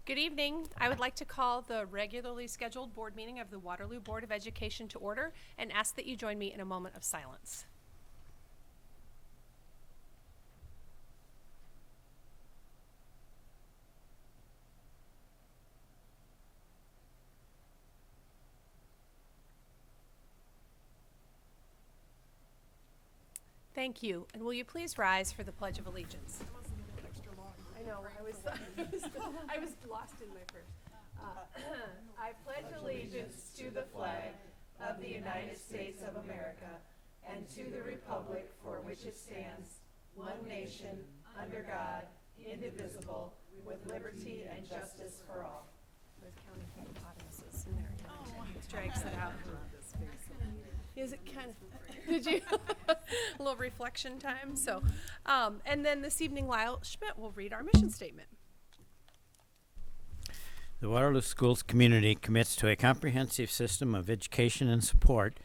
Good evening. I would like to call the regularly scheduled board meeting of the Waterloo Board of Education to order and ask that you join me in a moment of silence. Thank you. And will you please rise for the Pledge of Allegiance? I know, I was lost in my first. I pledge allegiance to the flag of the United States of America and to the republic for which it stands, one nation, under God, indivisible, with liberty and justice for all. There's counting hippopotamuses in there. Drags it out. Is it kind of, did you? A little reflection time. So, and then this evening, Lyle Schmidt will read our mission statement. The Waterloo Schools community commits to a comprehensive system of education and support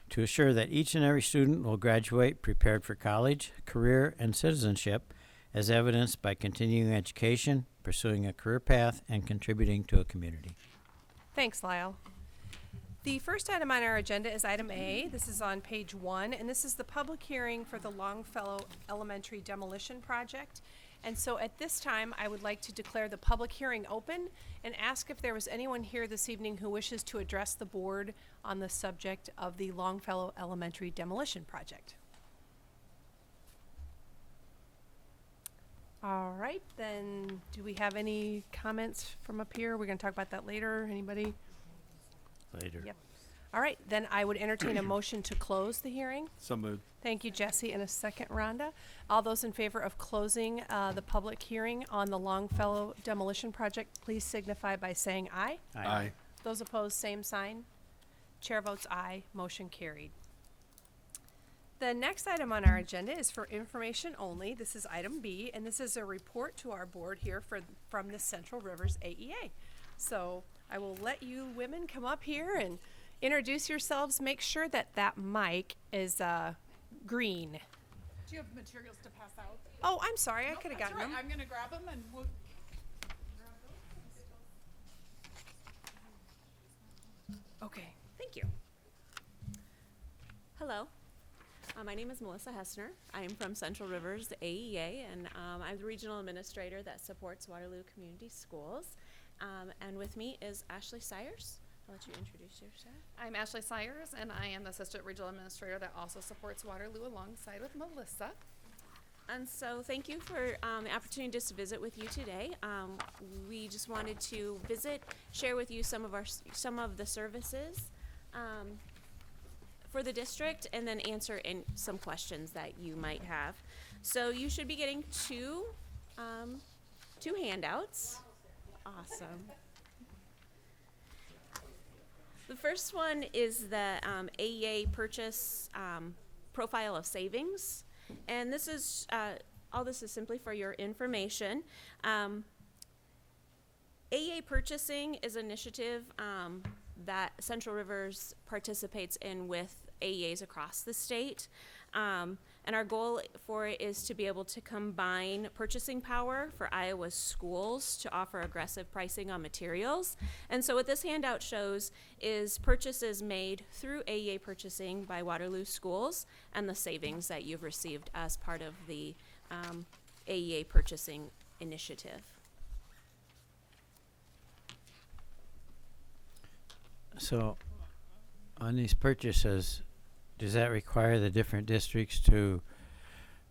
to assure that each and every student will graduate prepared for college, career, and citizenship, as evidenced by continuing education, pursuing a career path, and contributing to a community. Thanks, Lyle. The first item on our agenda is item A. This is on page 1, and this is the public hearing for the Longfellow Elementary Demolition Project. And so at this time, I would like to declare the public hearing open and ask if there was anyone here this evening who wishes to address the board on the subject of the Longfellow Elementary Demolition Project. All right, then do we have any comments from up here? We're going to talk about that later. Anybody? Later. Yep. All right, then I would entertain a motion to close the hearing. So moved. Thank you, Jesse, and a second, Rhonda. All those in favor of closing the public hearing on the Longfellow Demolition Project, please signify by saying aye. Aye. Those opposed, same sign. Chair votes aye. Motion carried. The next item on our agenda is for information only. This is item B, and this is a report to our board here from the Central Rivers AEA. So I will let you women come up here and introduce yourselves. Make sure that that mic is green. Do you have materials to pass out? Oh, I'm sorry. I Nope, could have that's gotten all right. them. I'm going to grab them and we'll. Okay. Thank you. Hello, my name is Melissa Hessner. I am from Central Rivers AEA, and I'm the regional administrator that supports Waterloo Community Schools. And with me is Ashley Sayers. I'll let you introduce yourself. I'm Ashley Sayers, and I am the assistant regional administrator that also supports Waterloo alongside with Melissa. And so thank you for the opportunity just to visit with you today. We just wanted to visit, share with you some of the services for the district, and then answer some questions that you might have. So you should be getting two handouts. Awesome. The first one is the AEA purchase profile of savings. And this is, all this is simply for your information. AEA purchasing is an initiative that Central Rivers participates in with AEAs across the state. And our goal for it is to be able to combine purchasing power for Iowa's schools to offer aggressive pricing on materials. And so what this handout shows is purchases made through AEA purchasing by Waterloo schools and the savings that you've received as part of the AEA purchasing initiative. So, on these purchases, does that require the different districts to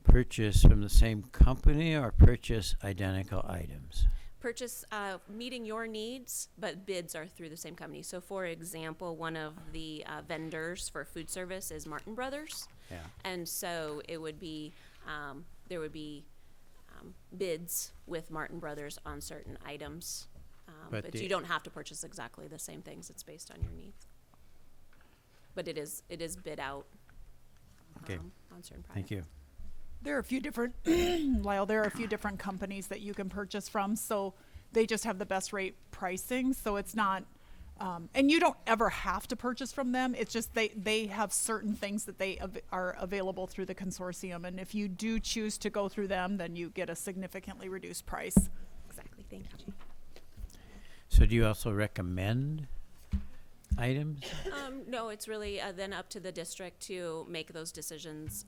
purchase from the same company or purchase identical items? Purchase meeting your needs, but bids are through the same company. So for example, one of the vendors for food service is Martin Brothers. Yeah. And so it would be, there would be bids with Martin Brothers on certain items. But you don't have to purchase exactly the same things. It's based on your needs. But it is bid out Okay. on certain products. Thank you. There are a few different, Lyle, there are a few different companies that you can purchase from, so they just have the best rate pricing, so it's not, and you don't ever have to purchase from them, it's just they have certain things that they are available through the consortium, and if you do choose to go through them, then you get a significantly reduced price. Exactly. Thank you. So do you also recommend items? No, it's really then up to the district to make those decisions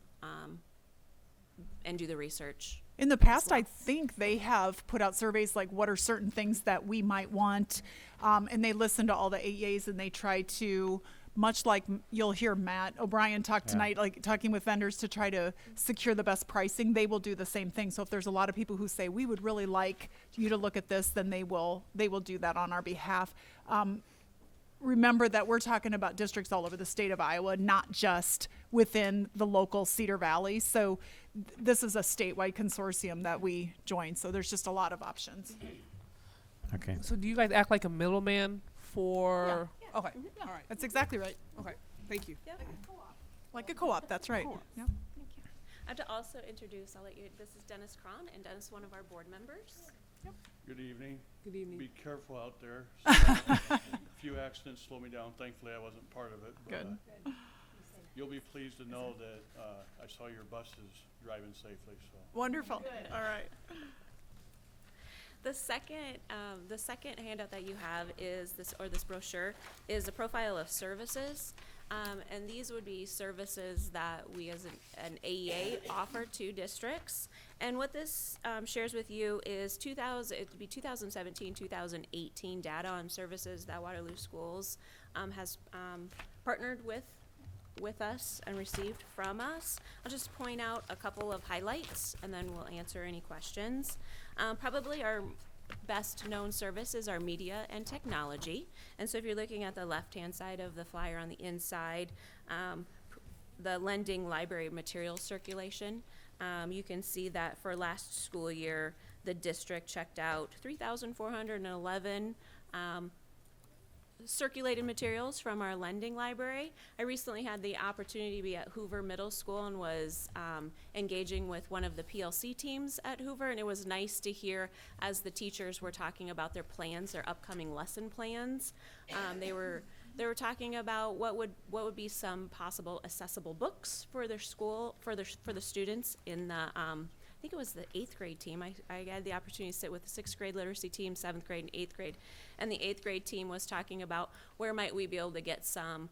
and do the research. In the past, I think they have put out surveys like what are certain things that we might want, and they listen to all the AEAs and they try to, much like you'll hear Matt O'Brien talk tonight, like talking with vendors to try to secure the best pricing. They will do the same thing. So if there's a lot of people who say we would really like you to look at this, then they will do that on our behalf. Remember that we're talking about districts all over the state of Iowa, not just within the local Cedar Valley. So this is a statewide consortium that we joined. So there's just a lot of options. Okay. So do you guys act like a middleman for? Yeah. Okay. All right. That's exactly right. Okay. Thank you. Like a co-op, that's right. Co-op. Yep. I have to also introduce, this is Dennis Cron, and Dennis, one of our board members. Good evening. Good evening. Be careful out there. A few accidents slowed me down. Thankfully, I wasn't part of it. But, Good. you'll be pleased to know that I saw your buses driving safely. So Wonderful. All right. The second handout that you have is this brochure is a profile of services. And these would be services that we as an AEA offer to districts. And what this shares with you is 2017, 2018 data on services that Waterloo Schools has partnered with us and received from us. I'll just point out a couple of highlights and then we'll answer any questions. Probably our best known service is our media and technology. And so if you're looking at the left-hand side of the flyer on the inside, the lending library materials circulation, you can see that for last school year, the district checked out 3,411 circulated materials from our lending library. I recently had the opportunity to be at Hoover Middle School and was engaging with one of the PLC teams at Hoover, and it was nice to hear as the teachers were talking about their plans, their upcoming lesson plans. They were talking about what would be some possible accessible books for their school for the students in the I think it was the 8th grade team. I had the opportunity to sit with the 6th grade literacy team, 7th grade, and 8th grade. And the 8th grade team was talking about where might we be able to get some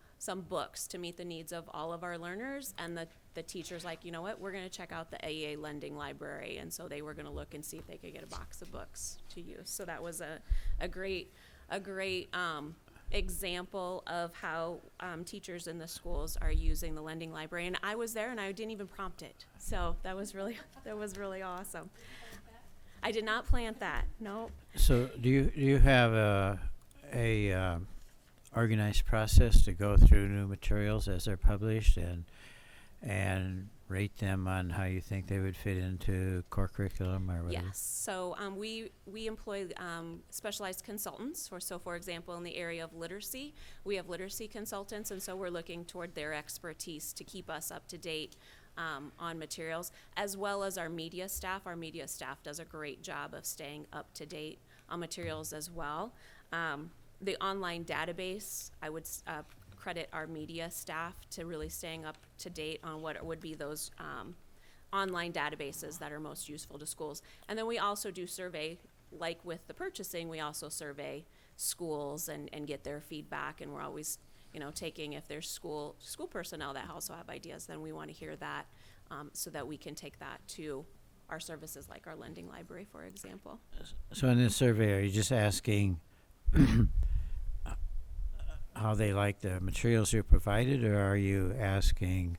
books to meet the needs of all of our learners. And the teachers like, you know what, we're going to check out the AEA lending library. And so they were going to look and see if they could get a box of books to use. So that was a great example of how teachers in the schools are using the lending library. And I was there and I didn't even prompt it. So that was really awesome. I did not plant that. No. So do you have a organized process to go through new materials as they're published and rate them on how you think they would fit into core curriculum or whatever? Yes. So we employ specialized consultants. For example, in the area of literacy, we have literacy consultants, and so we're looking toward their expertise to keep us up to date on materials, as well as our media staff. Our media staff does a great job of staying up to date on materials as well. The online database, I would credit our media staff to really staying up to date on what would be those online databases that are most useful to schools. And then we also do survey, like with the purchasing, we also survey schools and get their feedback, and we're always taking, if there's school personnel that also have ideas, then we want to hear that so that we can take that to our services like our lending library, for example. So in this survey, are you just asking how they like the materials you provided, or are you asking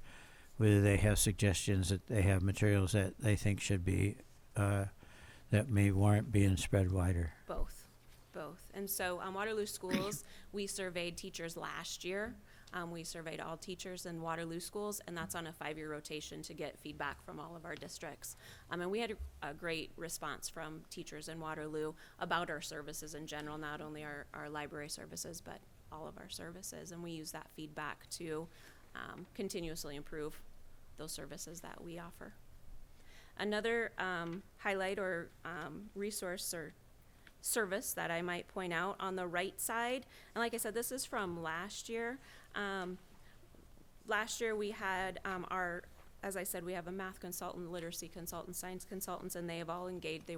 whether they have suggestions that they have materials that they think should be that may warrant being spread wider? Both. And so Waterloo Schools, we surveyed teachers last year. We surveyed all teachers in Waterloo Schools, and that's on a 5-year rotation to get feedback from all of our districts. And we had a great response from teachers in Waterloo about our services in general, not only our library services, but all of our services. And we use that feedback to continuously improve those services that we offer. Another highlight or resource or service that I might point out on the right side, and like I said, this is from last year. Last year we had our as I said, we have a math consultant, literacy consultant, science consultants, and they were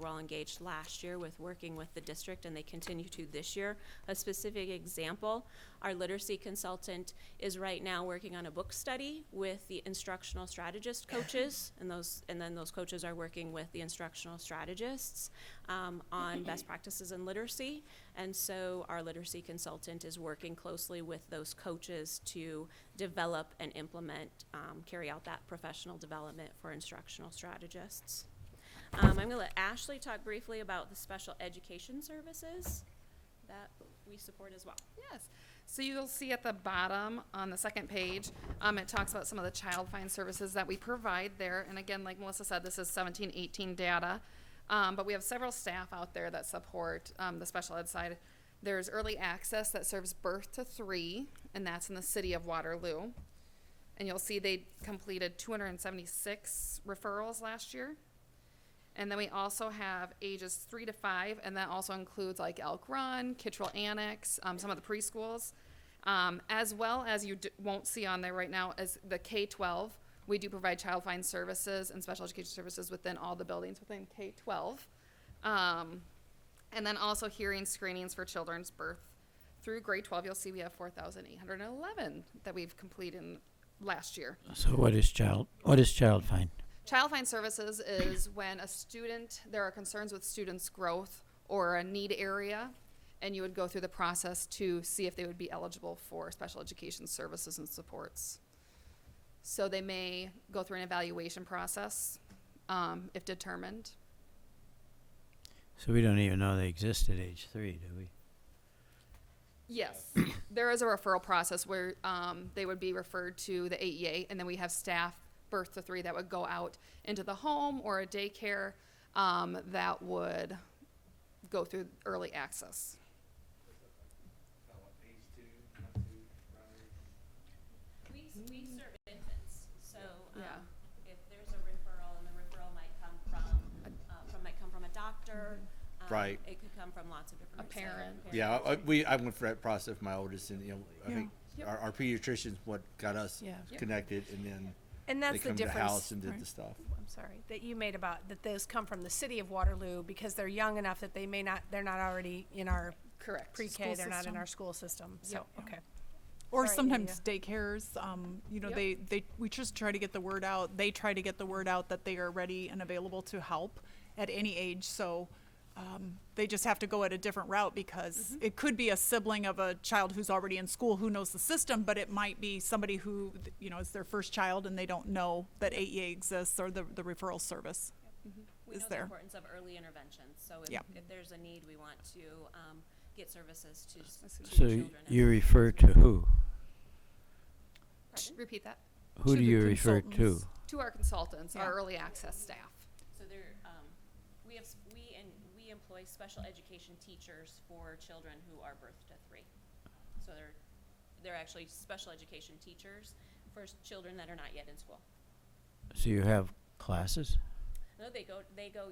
all engaged last year with working with the district, and they continue to this year. A specific example, our literacy consultant is right now working on a book study with the instructional strategist coaches, and then those coaches are working with the instructional strategists on best practices in literacy. And so our literacy consultant is working closely with those coaches to develop and implement, carry out that professional development for instructional strategists. I'm going to let Ashley talk briefly about the special education services that we support as well. Yes. So you'll see at the bottom on the second page, it talks about some of the child find services that we provide there. And again, like Melissa said, this is 17-18 data. But we have several staff out there that support the special ed side. There's early access that serves birth to 3, and that's in the city of Waterloo. And you'll see they completed 276 referrals last year. And then we also have ages 3 to 5, and that also includes like Elk Run, Kittrell Annex, some of the preschools, as well as you won't see on there right now as the K-12. We do provide child find services and special education services within all the buildings within K-12. And then also hearing screenings for children's birth through grade 12. You'll see we have 4,811 that we've completed last year. So what is child find? Child find services is when there are concerns with students' growth or a need area, and you would go through the process to see if they would be eligible for special education services and supports. So they may go through an evaluation process, if determined. So we don't even know they exist at age 3, do we? Yes, there is a referral process where they would be referred to the AEA, and then we have staff birth to 3 that would go out into the home or a daycare that would go through early access. We serve infants, so Yeah. if there's a referral, and the referral might come from a doctor, Right. It could come from lots of different. A parent. Yeah, I went through that process with my oldest, and I think our pediatrician's what got us Yeah. connected, and then And they that's the come to the difference. house and did the stuff. I'm sorry, that you made about, that those come from the city of Waterloo because they're young enough that they're not already in our Correct. pre-K, School they're not in system. our school system, so, okay. Or Sorry, sometimes daycares, we just try to get the word out. They try to get the word out that they are ready and available to help at any age. So they just have to go at a different route because it could be a sibling of a child who's already in school who knows the system, but it might be somebody who, is their first child and they don't know that AEA exists or the referral service. We is know the there. importance of early intervention, so Yeah. if there's a need, we want to get services to So children. you refer to who? Repeat that. Who To do the you refer to? consultants. To our consultants, Yeah. our early access staff. So we employ special education teachers for children who are birth to 3. So they're actually special education teachers for children that are not yet in school. So you have classes? No, they go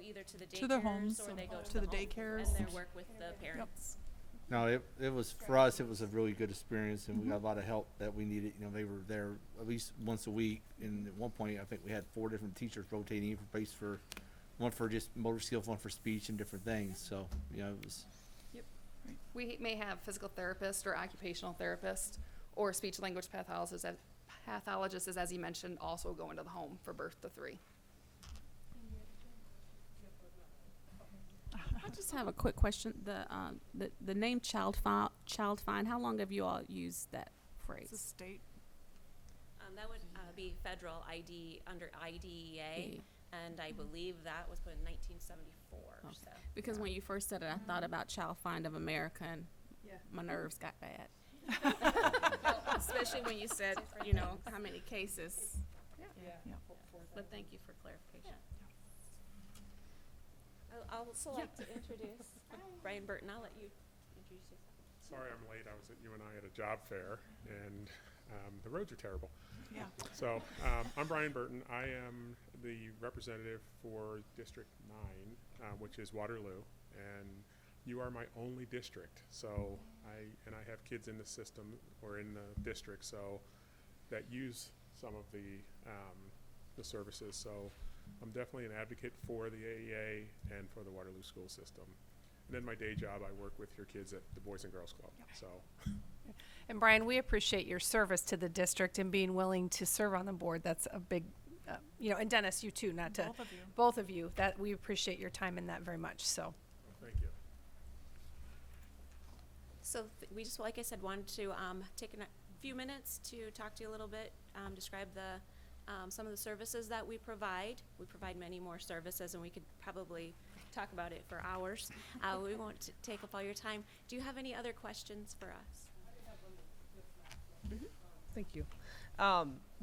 either to the daycares To their homes or they go to to the home daycares. and they work with the parents. No, it was, for us, it was a really good experience, and we got a lot of help that we needed. They were there at least once a week, and at one point, I think we had 4 different teachers rotating in for place for, one for just motor skills, one for speech and different things, so, it was. We may have physical therapist or occupational therapist or speech language pathologist, as you mentioned, also go into the home for birth to 3. I just have a quick question. The name child find. How long have you all used that It's a phrase? state. That would be federal ID under IDEA, Yeah. and I believe that was put in 1974. Okay. So Because when you first said it, I thought about Child Find of America, and my nerves got bad. Especially when you said, how many cases. Yeah. But thank you for clarification. I'll also like to introduce Brian Burton. I'll let you introduce yourself. Sorry I'm late. I was at UNI at a job fair, and the roads are terrible. Yeah. So I'm Brian Burton. I am the representative for District 9, which is Waterloo, and you are my only district. So I have kids in the system or in the district, so that use some of the the services. So I'm definitely an advocate for the AEA and for the Waterloo school system. And then my day job, I work with your kids at the Boys and Girls Club. So And Brian, we appreciate your service to the district and being willing to serve on the board. That's a big, and Dennis, you too, not to. Both of you. Both of you, that we appreciate your time in that very much, so. thank you. So we just, like I said, wanted to take a few minutes to talk to you a little bit, describe the some of the services that we provide. We provide many more services, and we could probably talk about it for hours. We won't take up all your time. Do you have any other questions for us? Thank you.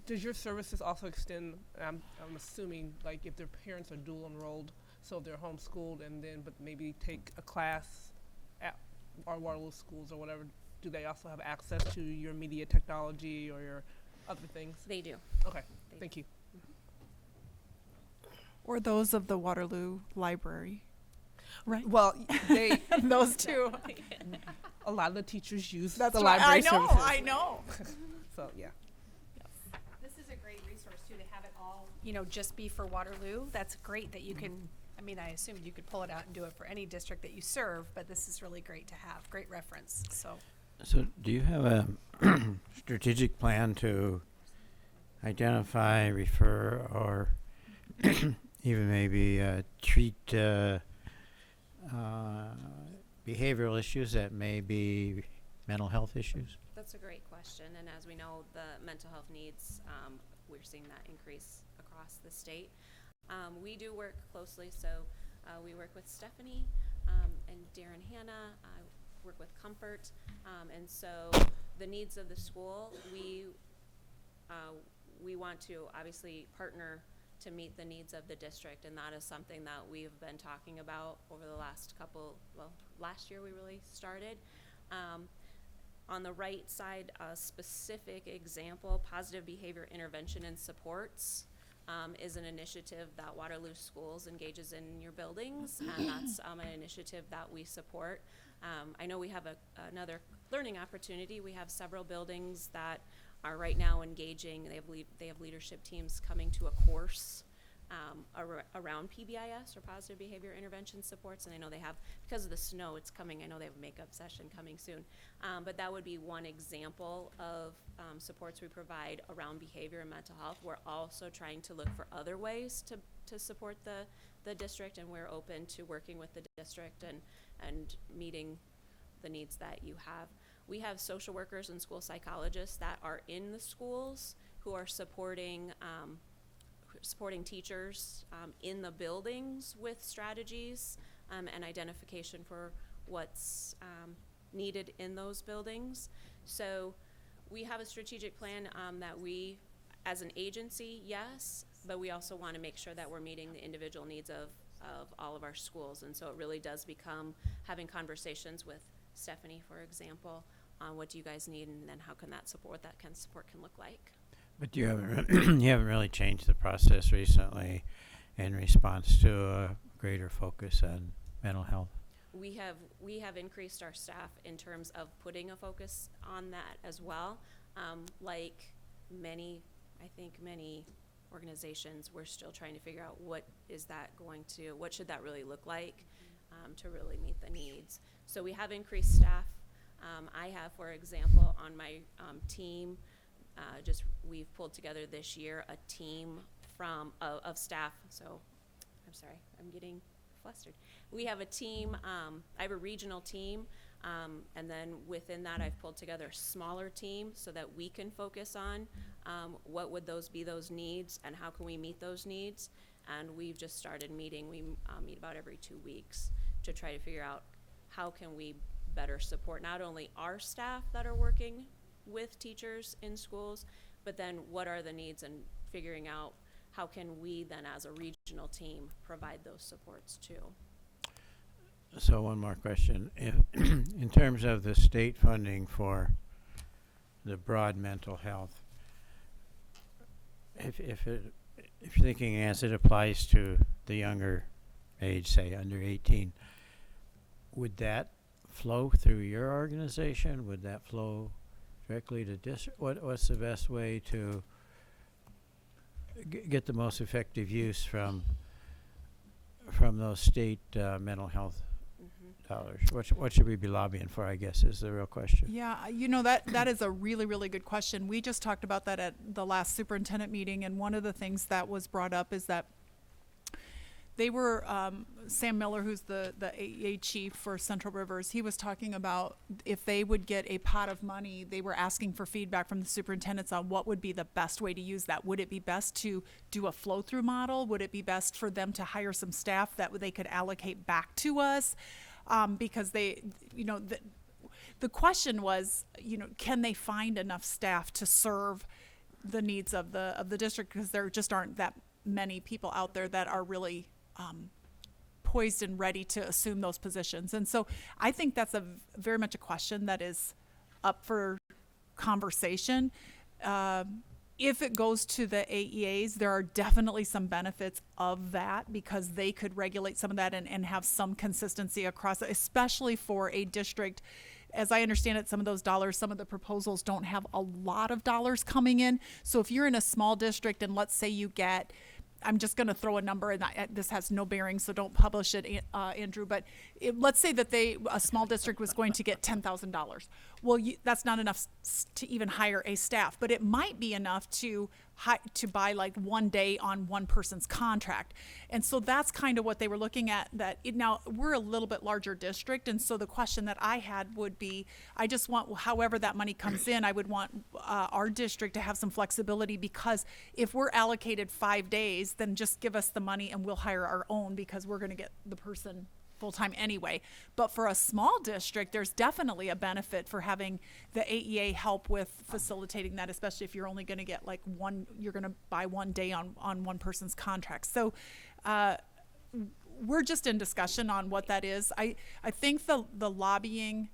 Does your services also extend, I'm assuming, like if their parents are dual enrolled, so they're homeschooled and then, but maybe take a class at our Waterloo schools or whatever, do they also have access to your media technology or your other things? They do. Okay, thank you. Or those of the Waterloo Library. Right. Well, they, Those two. a lot of the teachers use That's the right. library services. I know. So, yeah. This is a great resource too, to have it all, just be for Waterloo. That's great that you can, I assume you could pull it out and do it for any district that you serve, but this is really great to have, great reference, so. So do you have a strategic plan to identify, refer, or even maybe treat behavioral issues that may be mental health issues? That's a great question, and as we know, the mental health needs, we're seeing that increase across the state. We do work closely, so we work with Stephanie and Darren Hanna. I work with Comfort, and so the needs of the school, we want to obviously partner to meet the needs of the district, and that is something that we've been talking about over the last last year we really started. On the right side, a specific example, positive behavior intervention and supports is an initiative that Waterloo Schools engages in your buildings, and that's an initiative that we support. I know we have another learning opportunity. We have several buildings that are right now engaging. They have leadership teams coming to a course around PBIS, or positive behavior intervention supports, and I know they have, because of the snow, it's coming. I know they have a makeup session coming soon, but that would be one example of supports we provide around behavior and mental health. We're also trying to look for other ways to support the district, and we're open to working with the district and meeting the needs that you have. We have social workers and school psychologists that are in the schools who are supporting teachers in the buildings with strategies and identification for what's needed in those buildings. So we have a strategic plan that we, as an agency, yes, but we also want to make sure that we're meeting the individual needs of all of our schools. And so it really does become having conversations with Stephanie, for example, on what do you guys need, and then how can that support, what that kind of support can look like. But you haven't really changed the process recently in response to a greater focus on mental health? We have increased our staff in terms of putting a focus on that as well. Like many organizations, we're still trying to figure out what should that really look like to really meet the needs. So we have increased staff. I have, for example, on my team, we've pulled together this year a team of staff. So I'm sorry, I'm getting flustered. We have a team, I have a regional team, and then within that I've pulled together a smaller team so that we can focus on what would those needs and how can we meet those needs. And we've just started meeting. We meet about every 2 weeks to try to figure out how can we better support not only our staff that are working with teachers in schools, but then what are the needs, and figuring out how can we then as a regional team provide those supports too. So one more question. If in terms of the state funding for the broad mental health, if you're thinking as it applies to the younger age, say under 18, would that flow through your organization? Would that flow directly to district? What's the best way to get the most effective use from those state mental health dollars? What should we be lobbying for, I guess, is the real question. Yeah, that is a really, really good question. We just talked about that at the last superintendent meeting, and one of the things that was brought up is that they were, Sam Miller, who's the AEA chief for Central Rivers, he was talking about if they would get a pot of money, they were asking for feedback from the superintendents on what would be the best way to use that. Would it be best to do a flow-through model? Would it be best for them to hire some staff that they could allocate back to us? Because they, the question was, can they find enough staff to serve the needs of the district? Because there just aren't that many people out there that are really poised and ready to assume those positions. And so I think that's very much a question that is up for conversation. If it goes to the AEAs, there are definitely some benefits of that because they could regulate some of that and have some consistency across, especially for a district. As I understand it, some of those dollars, some of the proposals don't have a lot of dollars coming in. So if you're in a small district and let's say you get, I'm just going to throw a number, and this has no bearing, so don't publish it, Andrew. But let's say that a small district was going to get $10,000. Well, that's not enough to even hire a staff, but it might be enough to buy like 1 day on one person's contract. And so that's kind of what they were looking at. Now we're a little bit larger district, and so the question that I had would be, I just want, however that money comes in, I would want our district to have some flexibility, because if we're allocated 5 days, then just give us the money and we'll hire our own because we're going to get the person full-time anyway. But for a small district, there's definitely a benefit for having the AEA help with facilitating that, especially if you're only going to get like you're going to buy 1 day on one person's contract. So we're just in discussion on what that is. I think the lobbying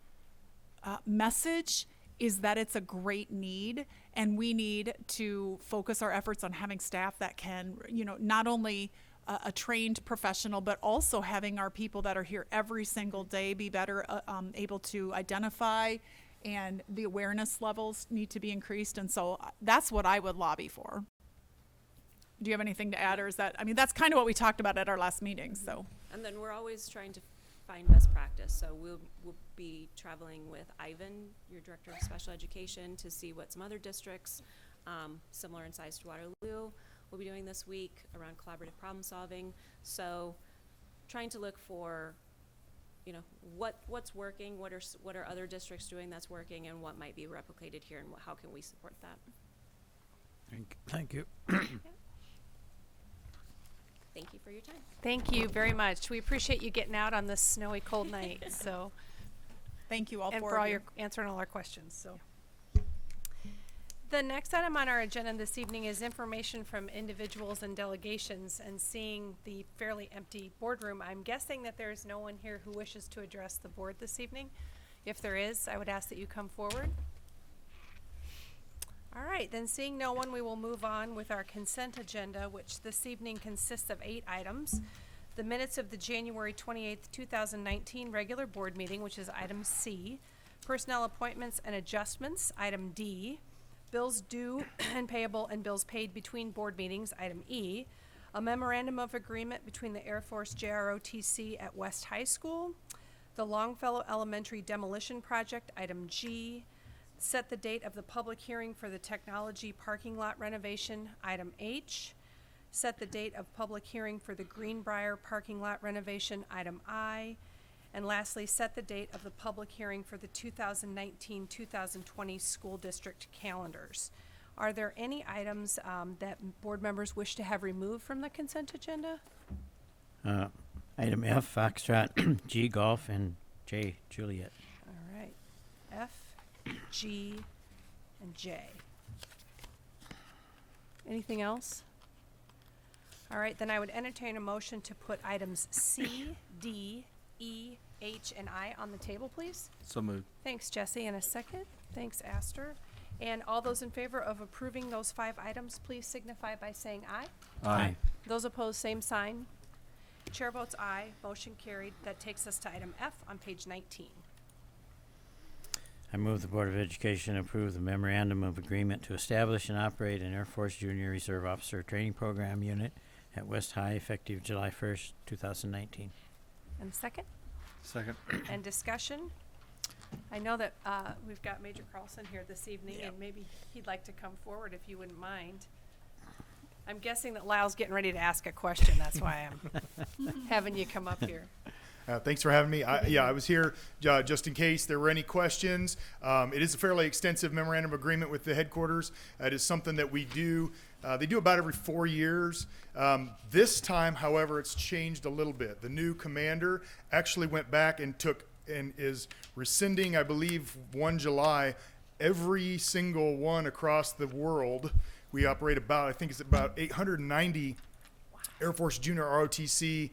message is that it's a great need, and we need to focus our efforts on having staff that can, not only a trained professional, but also having our people that are here every single day be better able to identify, and the awareness levels need to be increased. And so that's what I would lobby for. Do you have anything to add, or is that, that's kind of what we talked about at our last meeting, so. And then we're always trying to find best practice. So we'll be traveling with Ivan, your director of special education, to see what some other districts similar in size to Waterloo we'll be doing this week around collaborative problem solving. So trying to look for, what's working, what are other districts doing that's working, and what might be replicated here, and how can we support that. Thank you. Thank you for your time. Thank you very much. We appreciate you getting out on this snowy, cold night. So, thank you all and for for all your answering all our questions. So. The next item on our agenda this evening is information from individuals and delegations, and seeing the fairly empty boardroom, I'm guessing that there is no one here who wishes to address the board this evening. If there is, I would ask that you come forward. All right, then seeing no one, we will move on with our consent agenda, which this evening consists of 8 items. The minutes of the January 28th, 2019 regular board meeting, which is item C. Personnel appointments and adjustments, item D. Bills due and payable and bills paid between board meetings, item E. A memorandum of agreement between the Air Force JROTC at West High School. The Longfellow Elementary demolition project, item G. Set the date of the public hearing for the technology parking lot renovation, item H. Set the date of public hearing for the Greenbrier parking lot renovation, item I. And lastly, set the date of the public hearing for the 2019-2020 school district calendars. Are there any items that board members wish to have removed from the consent agenda? Item F, Foxtrot, G, Golf, and J, Juliet. All right, F, G, and J. Anything else? All right, then I would entertain a motion to put items C, D, E, H, and I on the table, please. So moved. Thanks, Jesse. And a second. Thanks, Astor. And all those in favor of approving those 5 items, please signify by saying aye. Aye. Those opposed, same sign. Chair votes aye. Motion carried. That takes us to item F on page 19. I move the Board of Education approve the memorandum of agreement to establish and operate an Air Force Junior Reserve Officer Training Program unit at West High effective July 1st, 2019. And a second? Second. And discussion? I know that we've got Major Carlson here this evening, and maybe he'd like to come forward if you wouldn't mind. I'm guessing that Lyle's getting ready to ask a question. That's why I'm having you come up here. Thanks for having me. I was here just in case there were any questions. It is a fairly extensive memorandum of agreement with the headquarters. It is something that we do. They do about every 4 years. This time, however, it's changed a little bit. The new commander actually went back and is rescinding, I believe, 1 July, every single one across the world. We operate about, I think it's about 890 Air Force Junior ROTC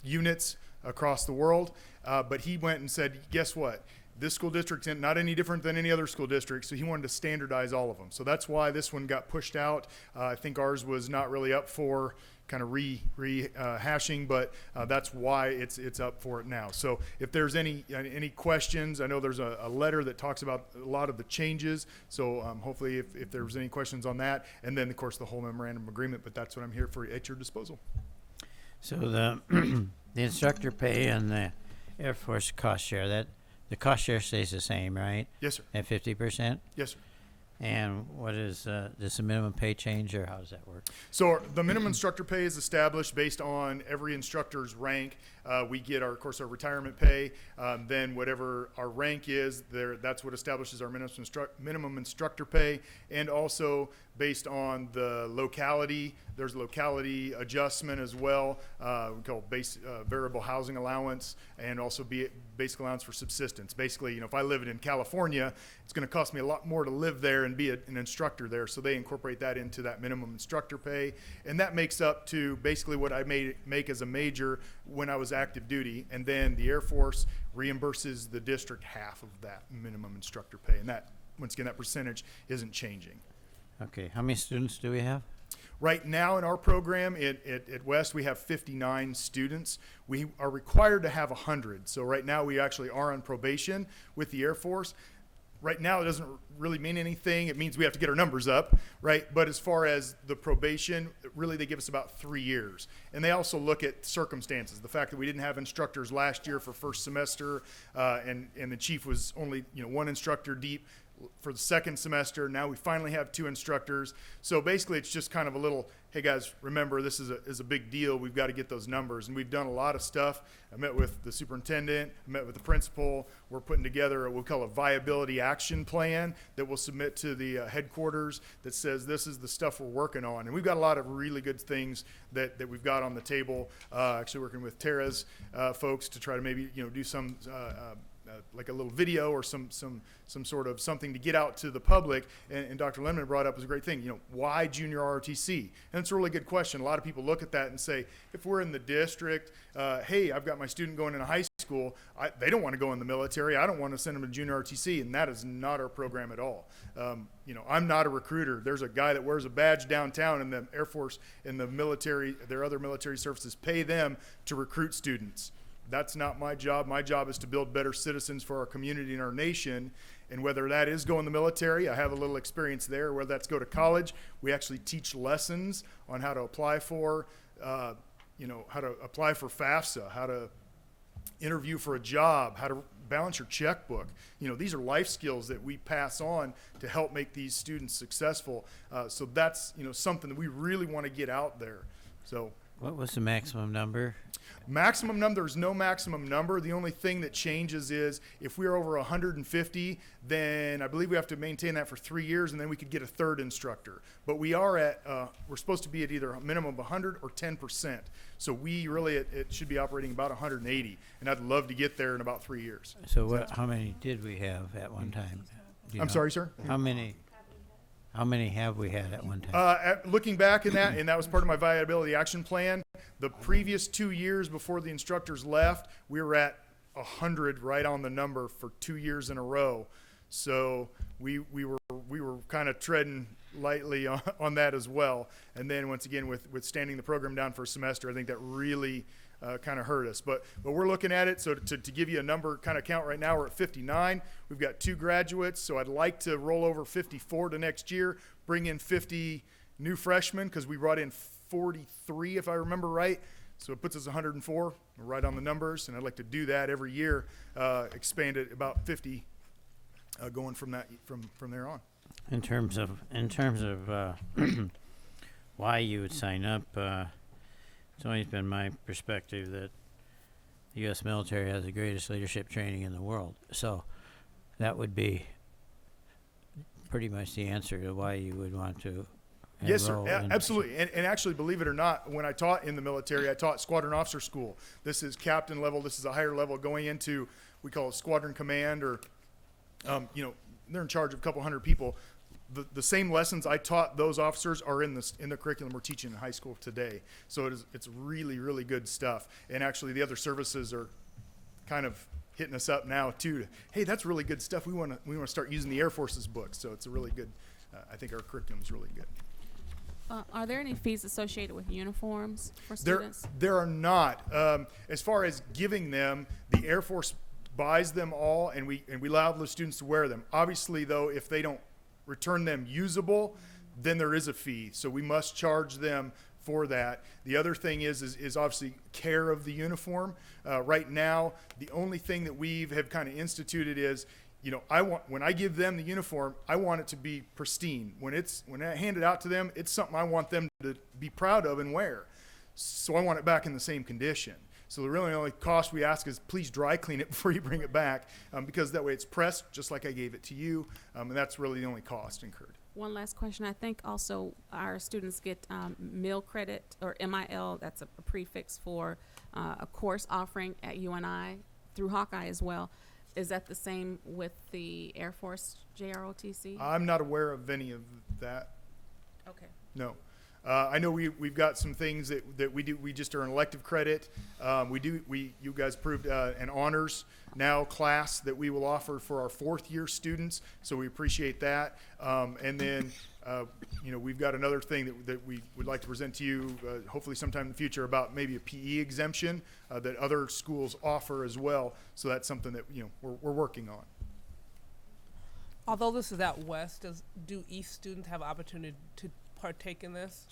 units across the world. But he went and said, guess what? This school district's not any different than any other school district, so he wanted to standardize all of them. So that's why this one got pushed out. I think ours was not really up for kind of rehashing, but that's why it's up for it now. So if there's any questions, I know there's a letter that talks about a lot of the changes. So hopefully if there's any questions on that, and then of course the whole memorandum agreement, but that's what I'm here for at your disposal. So the the instructor pay and the Air Force cost share, that the cost share stays the same, right? Yes, sir. At 50%? Yes, sir. And what is, does the minimum pay change, or how does that work? So the minimum instructor pay is established based on every instructor's rank. We get of course, our retirement pay. Then whatever our rank is, that's what establishes our minimum instructor pay. And also based on the locality, there's locality adjustment as well. We call variable housing allowance, and also basic allowance for subsistence. Basically, if I live in California, it's going to cost me a lot more to live there and be an instructor there. So they incorporate that into that minimum instructor pay, and that makes up to basically what I make as a major when I was active duty. And then the Air Force reimburses the district half of that minimum instructor pay, and that, once again, that percentage isn't changing. Okay, how many students do we have? Right now in our program at West, we have 59 students. We are required to have 100. So right now we actually are on probation with the Air Force. Right now it doesn't really mean anything. It means we have to get our numbers up, right? But as far as the probation, really they give us about 3 years. And they also look at circumstances. The fact that we didn't have instructors last year for first semester, and the chief was only one instructor deep for the second semester. Now we finally have 2 instructors. So basically it's just kind of a little, hey guys, remember this is a big deal. We've got to get those numbers. And we've done a lot of stuff. I met with the superintendent, I met with the principal. We're putting together what we call a viability action plan that we'll submit to the headquarters that says this is the stuff we're working on. And we've got a lot of really good things that we've got on the table. Actually working with Tara's folks to try to maybe do some like a little video or some sort of something to get out to the public. And Dr. Lemon brought up was a great thing. Why junior ROTC? And it's a really good question. A lot of people look at that and say, if we're in the district, hey, I've got my student going into high school. They don't want to go in the military. I don't want to send them to junior ROTC, and that is not our program at all. I'm not a recruiter. There's a guy that wears a badge downtown, and the Air Force and the military, their other military services pay them to recruit students. That's not my job. My job is to build better citizens for our community and our nation. And whether that is go in the military, I have a little experience there. Whether that's go to college, we actually teach lessons on how to apply for, how to apply for FAFSA, how to interview for a job, how to balance your checkbook. These are life skills that we pass on to help make these students successful. So that's, something that we really want to get out there. So. What was the maximum number? Maximum number, there's no maximum number. The only thing that changes is if we're over 150, then I believe we have to maintain that for 3 years, and then we could get a third instructor. But we are we're supposed to be at either a minimum of 100 or 10%. So we really, it should be operating about 180, and I'd love to get there in about 3 years. So how many did we have at one time? I'm sorry, sir? How many have we had at one time? Looking back in that, and that was part of my viability action plan, the previous 2 years before the instructors left, we were at 100 right on the number for 2 years in a row. So we were kind of treading lightly on that as well. And then once again with standing the program down for a semester, I think that really kind of hurt us. But we're looking at it. So to give you a number kind of count right now, we're at 59. We've got 2 graduates. So I'd like to roll over 54 to next year, bring in 50 new freshmen because we brought in 43, if I remember right. So it puts us 104. We're right on the numbers. And I'd like to do that every year, expand it about 50 going from there on. In terms of why you would sign up, it's always been my perspective that the U.S. military has the greatest leadership training in the world. So that would be pretty much the answer to why you would want to Yes, sir. enroll in- Absolutely. And actually, believe it or not, when I taught in the military, I taught squadron officer school. This is captain level. This is a higher level going into, we call it squadron command, or, they're in charge of a couple hundred people. The same lessons I taught those officers are in the curriculum we're teaching in high school today. So it's really, really good stuff. And actually, the other services are kind of hitting us up now too. Hey, that's really good stuff. We want to start using the Air Force's books. So it's a really good. I think our curriculum is really good. Are there any fees associated with uniforms for students? There are not. As far as giving them, the Air Force buys them all, and we allow the students to wear them. Obviously, though, if they don't return them usable, then there is a fee. So we must charge them for that. The other thing is obviously care of the uniform. Right now, the only thing that we have kind of instituted is, when I give them the uniform, I want it to be pristine. When I hand it out to them, it's something I want them to be proud of and wear. So I want it back in the same condition. So the really only cost we ask is please dry clean it before you bring it back, because that way it's pressed just like I gave it to you, and that's really the only cost incurred. One last question. I think also our students get meal credit, or MIL. That's a prefix for a course offering at UNI through Hawkeye as well. Is that the same with the Air Force JROTC? I'm not aware of any of that. Okay. No. I know we've got some things that we do. We just are an elective credit. You guys approved an honors now class that we will offer for our 4th year students. So we appreciate that. And then, we've got another thing that we would like to present to you, hopefully sometime in the future, about maybe a PE exemption that other schools offer as well. So that's something that, we're working on. Although this is out west, do East students have opportunity to partake in this?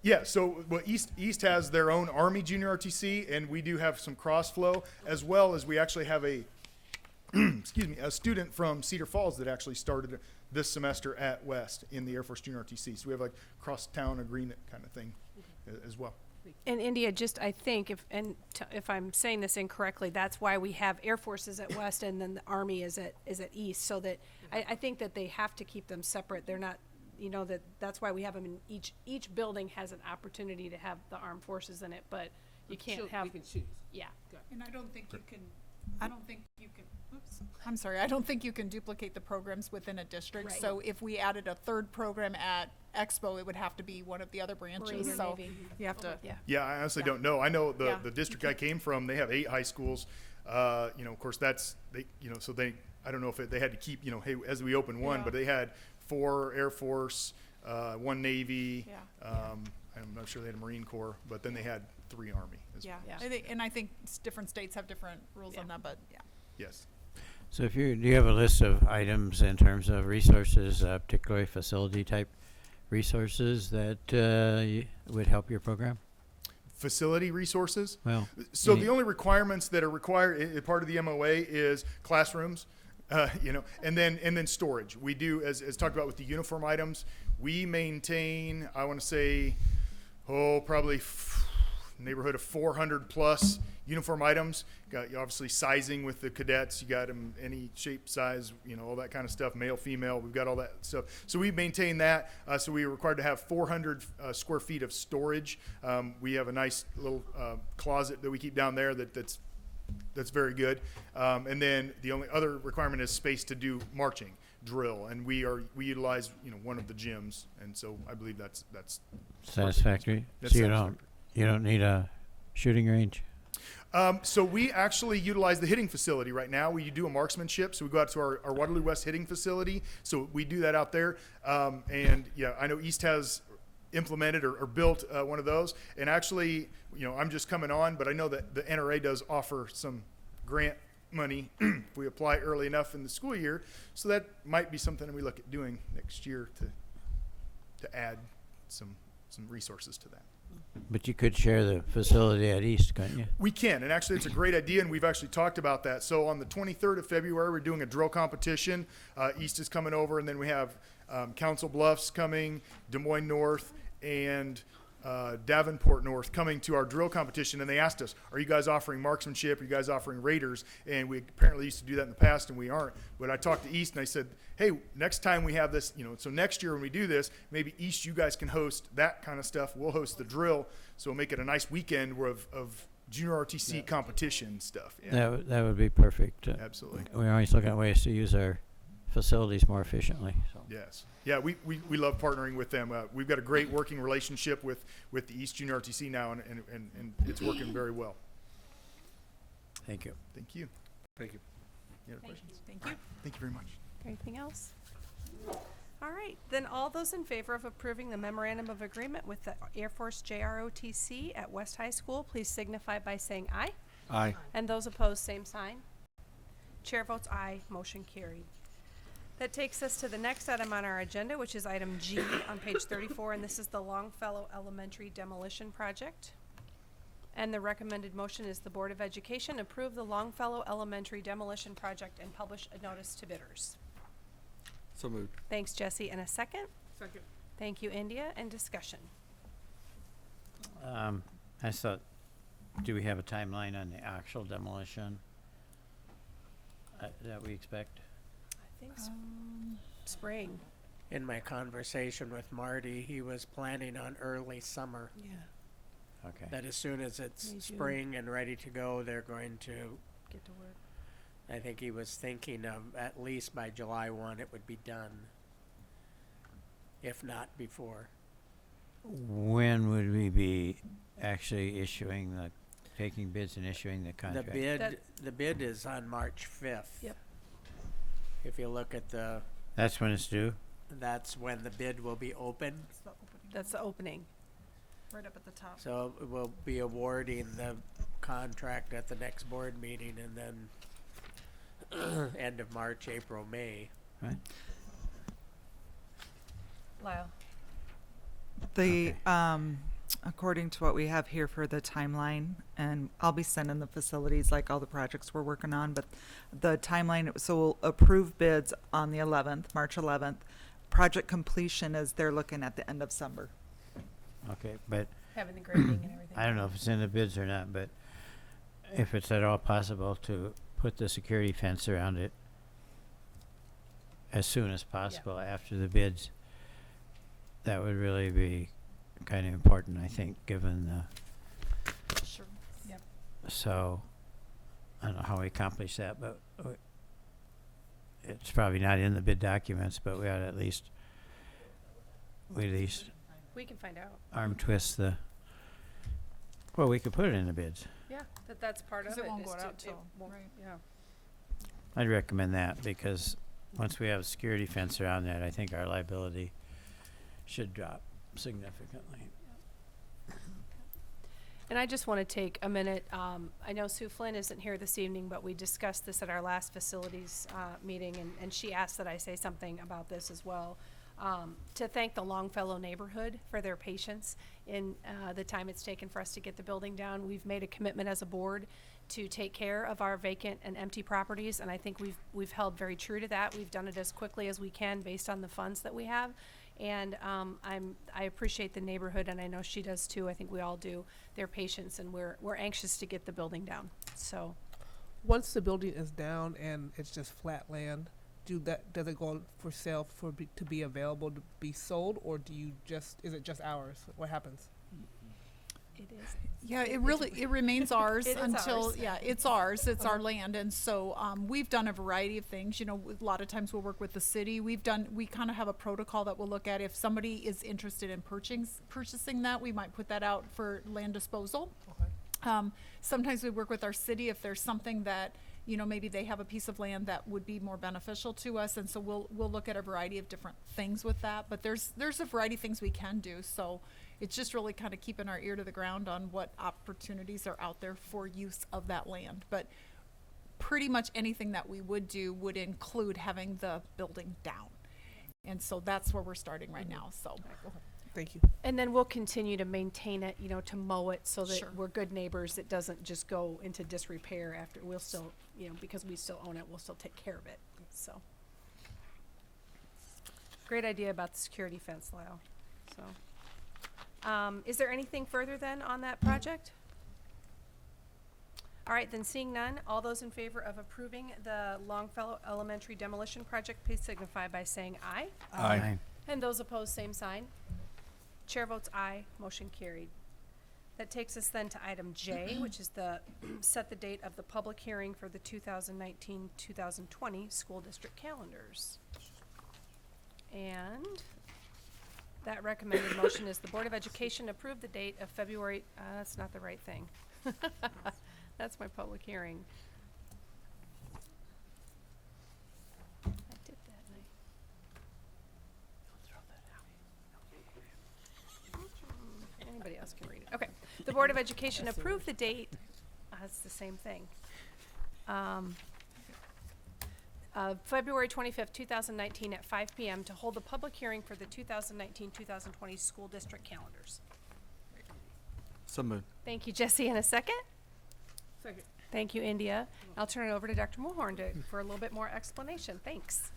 Yeah, so East has their own Army Junior RTC, and we do have some cross flow, as well as we actually have a a student from Cedar Falls that actually started this semester at West in the Air Force Junior RTC. So we have like cross-town agreement kind of thing as well. And India, I think, if I'm saying this incorrectly, that's why we have Air Forces at West and then the Army is at East, so that I think that they have to keep them separate. They're not, that's why we have them in each building has an opportunity to have the armed forces in it, but you can't have. We can choose. Yeah. And I don't think you can. Oops. I'm sorry. I don't think you can duplicate the programs within a district. Right. So if we added a 3rd program at Expo, it would have to be one of the other branches. Marine or So Navy. you have to. Yeah. Yeah, I honestly don't know. I know Yeah. the district I came from, they have 8 high schools. Of course so I don't know if they had to keep, hey, as we open one, Yeah. but they had 4 Air Force, 1 Navy. Yeah. I'm not sure they had a Marine Corps, but then they had 3 Army as Yeah. well. Yeah. I think different states have different rules on that, but yeah. Yes. So do you have a list of items in terms of resources, particularly facility type resources that would help your program? Facility resources? Well, So the only requirements that are required, part of the MOA, is classrooms, and then storage. We do, as talked about with the uniform items, we maintain, I want to say, probably neighborhood of 400 plus uniform items. Got obviously sizing with the cadets. You got them any shape, size, all that kind of stuff. Male, female. We've got all that stuff. So we maintain that. So we are required to have 400 square feet of storage. We have a nice little closet that we keep down there that's very good. And then the only other requirement is space to do marching drill, and we utilize one of the gyms, and so I believe that's satisfactory. That's So satisfactory. you don't need a shooting range. So we actually utilize the hitting facility right now. We do a marksmanship, so we go out to our Waterloo West hitting facility. So we do that out there. And yeah, I know East has implemented or built one of those. And actually, I'm just coming on, but I know that the NRA does offer some grant money if we apply early enough in the school year. So that might be something that we look at doing next year to add some resources to that. But you could share the facility at East, couldn't you? We can, and actually it's a great idea, and we've actually talked about that. So on the 23rd of February, we're doing a drill competition. East is coming over, and then we have Council Bluffs coming, Des Moines North, and Davenport North coming to our drill competition. And they asked us, are you guys offering marksmanship? Are you guys offering raiders? And we apparently used to do that in the past, and we aren't. But I talked to East, and I said, hey, next time we have this, so next year when we do this, maybe East, you guys can host that kind of stuff. We'll host the drill, so we'll make it a nice weekend of junior RTC competition stuff. Yeah, That would be perfect. absolutely. We're always looking at ways to use our facilities more efficiently. So. Yes. Yeah, we love partnering with them. We've got a great working relationship with the East Junior RTC now, and it's working very well. Thank you. Thank you. Thank you. Any other questions? Thank you. Thank you very much. Anything else? All right, then all those in favor of approving the memorandum of agreement with the Air Force JROTC at West High School, please signify by saying aye. Aye. And those opposed, same sign. Chair votes aye, motion carried. That takes us to the next item on our agenda, which is item G on page 34, and this is the Longfellow Elementary Demolition Project. And the recommended motion is the Board of Education approve the Longfellow Elementary Demolition Project and publish a notice to bidders. So moved. Thanks, Jesse. And a second? Second. Thank you, India. And discussion. I thought, do we have a timeline on the actual demolition that we expect? I think spring. In my conversation with Marty, he was planning on early summer. Yeah. Okay. That as soon as it's May, June. spring and ready to go, they're going to, Get to work. I think he was thinking of at least by July 1 it would be done, if not before. When would we be actually taking bids and issuing the contract? The bid is on March 5th. Yep. If you look at That's when it's due? that's when the bid will be open. It's the opening, That's the opening. right up at the top. So we'll be awarding the contract at the next board meeting and then end of March, April, May. Right? Lyle. The, Okay. according to what we have here for the timeline, and I'll be sending the facilities like all the projects we're working on, but the timeline, so we'll approve bids on the 11th, March 11th. Project completion is they're looking at the end of summer. Okay, but Having the grading and everything. I don't know if it's in the bids or not, but if it's at all possible to put the security fence around it as soon as possible after the bids, that would really be kind of important, I think, given the, Sure. Yep. so, I don't know how we accomplish that, but it's probably not in the bid documents, but we ought to at least We can find out. arm twist well, we could put it in the bids. Yeah, that's part of 'Cause it. it won't is go to- out it till, won't- right. Yeah. I'd recommend that because once we have a security fence around that, I think our liability should drop significantly. And I just want to take a minute. I know Sue Flynn isn't here this evening, but we discussed this at our last facilities meeting, and she asked that I say something about this as well. To thank the Longfellow neighborhood for their patience in the time it's taken for us to get the building down. We've made a commitment as a board to take care of our vacant and empty properties, and I think we've held very true to that. We've done it as quickly as we can based on the funds that we have. And I appreciate the neighborhood, and I know she does too. I think we all do. Their patience, and we're anxious to get the building down. So, Once the building is down and it's just flat land, does it go for sale to be available to be sold, or is it just ours? What happens? it is. Yeah, it remains ours It is until, ours. yeah, it's ours, it's our land, and so, we've done a variety of things, a lot of times we'll work with the city, we kind of have a protocol that we'll look at, if somebody is interested in purchasing that, we might put that out for land disposal. Okay. Sometimes we work with our city if there's something that, you know, maybe they have a piece of land that would be more beneficial to us, and so we'll look at a variety of different things with that. But there's a variety of things we can do. So it's just really kind of keeping our ear to the ground on what opportunities are out there for use of that land. But pretty much anything that we would do would include having the building down. And so that's where we're starting right now. So Thank you. And then we'll continue to maintain it, you know, to mow it so that Sure. we're good neighbors. It doesn't just go into disrepair after. We'll still, you know, because we still own it, we'll still take care of it. So great idea about the security fence, Lyle. So, is there anything further then on that project? All right, then seeing none, all those in favor of approving the Longfellow Elementary demolition project, please signify by saying aye. Aye. And those opposed, same sign. Chair votes aye, motion carried. That takes us then to item J, which is the set the date of the public hearing for the 2019-2020 school district calendars. And that recommended motion is the Board of Education approve the date of February, that's not the right thing. That's my public hearing. I did that, and anybody else can read it. Okay. The Board of Education approved the date, it's the same thing. February 25th, 2019 at 5 p.m. to hold the public hearing for the 2019-2020 school district calendars. So moved. Thank you, Jesse. And a second? Second. Thank you, India. I'll turn it over to Dr. Mulhorn for a little bit more explanation. Thanks.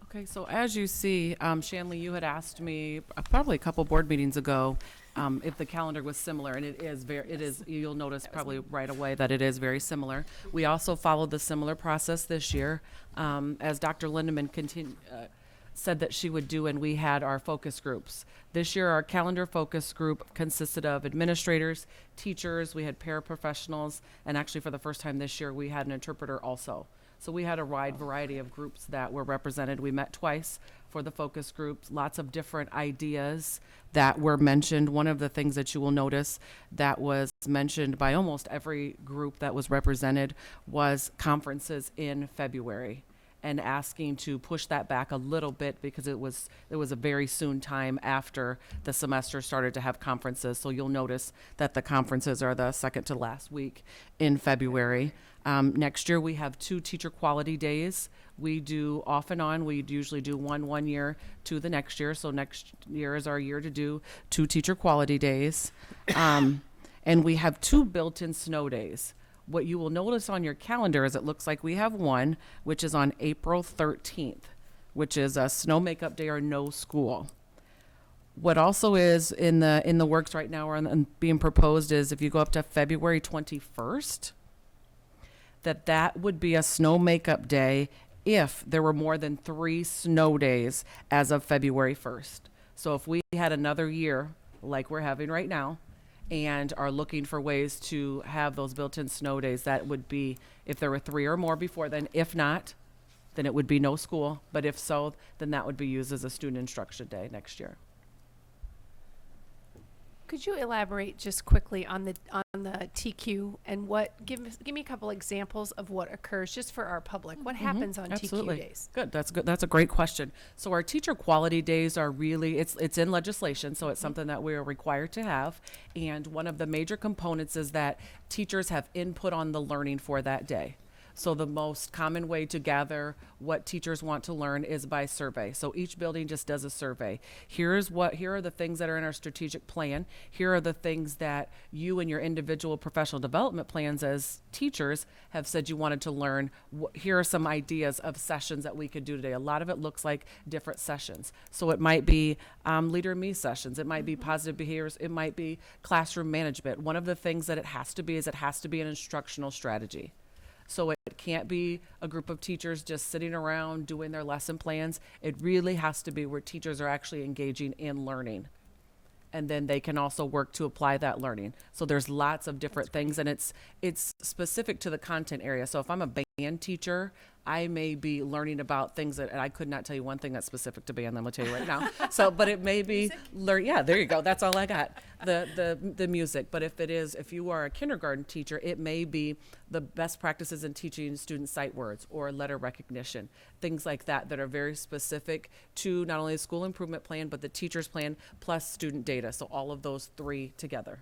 Okay, so as you see, Shanley, you had asked me probably a couple board meetings ago if the calendar was similar, and it is. You'll notice probably right away that it is very similar. We also followed the similar process this year, as Dr. Lindeman said that she would do, and we had our focus groups. This year, our calendar focus group consisted of administrators, teachers, we had paraprofessionals, and actually for the first time this year, we had an interpreter also. So we had a wide variety of groups that were represented. We met twice for the focus groups, lots of different ideas that were mentioned. One of the things that you will notice that was mentioned by almost every group that was represented was conferences in February, and asking to push that back a little bit because it was a very soon time after the semester started to have conferences. So you'll notice that the conferences are the second to last week in February. Next year we have 2 teacher quality days. We do off and on. We usually do one year to the next year. So next year is our year to do 2 teacher quality days. And we have 2 built-in snow days. What you will notice on your calendar is it looks like we have one, which is on April 13th, which is a snow makeup day or no school. What also is in the works right now and being proposed is if you go up to February 21st, that would be a snow makeup day if there were more than 3 snow days as of February 1st. So if we had another year like we're having right now, and are looking for ways to have those built-in snow days, that would be if there were 3 or more before then. If not, then it would be no school. But if so, then that would be used as a student instruction day next year. Could you elaborate just quickly on the TQ and give me a couple examples of what occurs just for our public? What happens on Absolutely. TQ days? Good. That's a great question. So our teacher quality days are really, it's in legislation, so it's something that we are required to have. And one of the major components is that teachers have input on the learning for that day. So the most common way to gather what teachers want to learn is by survey. So each building just does a survey. Here are the things that are in our strategic plan. Here are the things that you and your individual professional development plans as teachers have said you wanted to learn. Here are some ideas of sessions that we could do today. A lot of it looks like different sessions. So it might be Leader in Me sessions. It might be positive behaviors. It might be classroom management. One of the things that it has to be is it has to be an instructional strategy. So it can't be a group of teachers just sitting around doing their lesson plans. It really has to be where teachers are actually engaging in learning. And then they can also work to apply that learning. So there's lots of different things, and it's specific to the content area. So if I'm a band teacher, I may be learning about things that, and I could not tell you one thing that's specific to band, I'm gonna tell you right now. So, but it may be yeah, there you go. That's all I got. the music. But if you are a kindergarten teacher, it may be the best practices in teaching students sight words or letter recognition, things like that are very specific to not only the school improvement plan, but the teacher's plan plus student data. So all of those three together.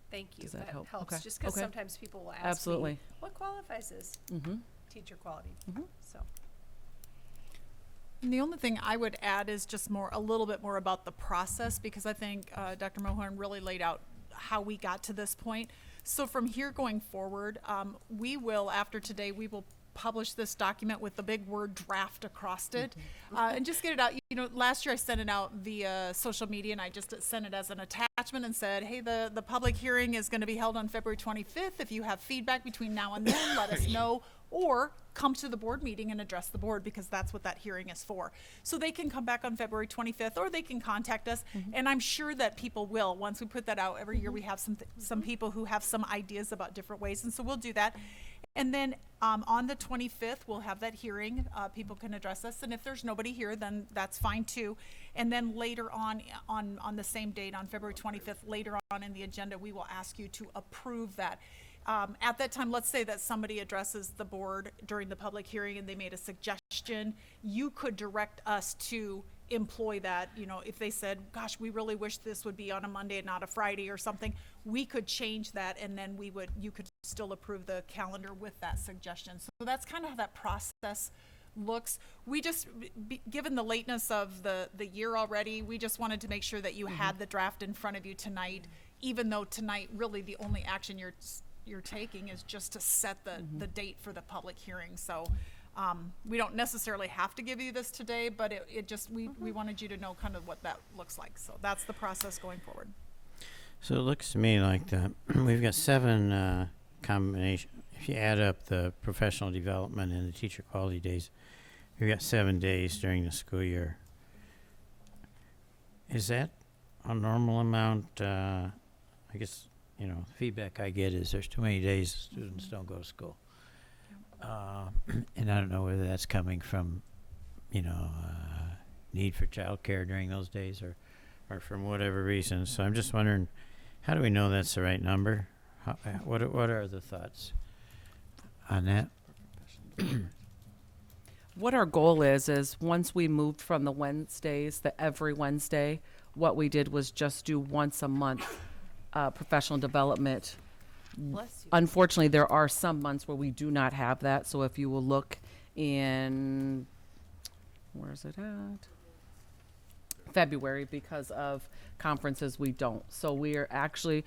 Thank you. Does that help? helps, Okay. just because Okay. sometimes people will ask Absolutely. me, what qualifies as teacher quality? So, And the only thing I would add is just a little bit more about the process, because I think Dr. Mohorn really laid out how we got to this point. So from here going forward, we will, after today, we will publish this document with the big word draft across it, and just get it out. You know, last year I sent it out via social media, and I just sent it as an attachment and said, hey, the public hearing is going to be held on February 25th. If you have feedback between now and then, let us know, or come to the board meeting and address the board, because that's what that hearing is for. So they can come back on February 25th, or they can contact us, and I'm sure that people will. Once we put that out, every year we have some people who have some ideas about different ways, and so we'll do that. And then on the 25th, we'll have that hearing. People can address us, and if there's nobody here, then that's fine too. And then later on the same date, on February 25th, later on in the agenda, we will ask you to approve that. At that time, let's say that somebody addresses the board during the public hearing and they made a suggestion. You could direct us to employ that. You know, if they said, gosh, we really wish this would be on a Monday and not a Friday or something, we could change that, and then you could still approve the calendar with that suggestion. So that's kind of how that process looks. We just, given the lateness of the year already, we just wanted to make sure that you had the draft in front of you tonight, even though tonight really the only action you're taking is just to set the date for the public hearing. So we don't necessarily have to give you this today, but it just, we wanted you to know kind of what that looks like. So that's the process going forward. So it looks to me like we've got 7 combination. If you add up the professional development and the teacher quality days, we've got 7 days during the school year. Is that a normal amount? I guess, you know, feedback I get is there's too many days students don't go to school. And I don't know whether that's coming from, you know, need for childcare during those days or from whatever reason. So I'm just wondering, how do we know that's the right number? What are the thoughts on that? What our goal is once we moved from the Wednesdays to every Wednesday, what we did was just do once a month professional development. bless you. Unfortunately, there are some months where we do not have that. So if you will look in, where is it at? February, because of conferences, we don't. So we are actually,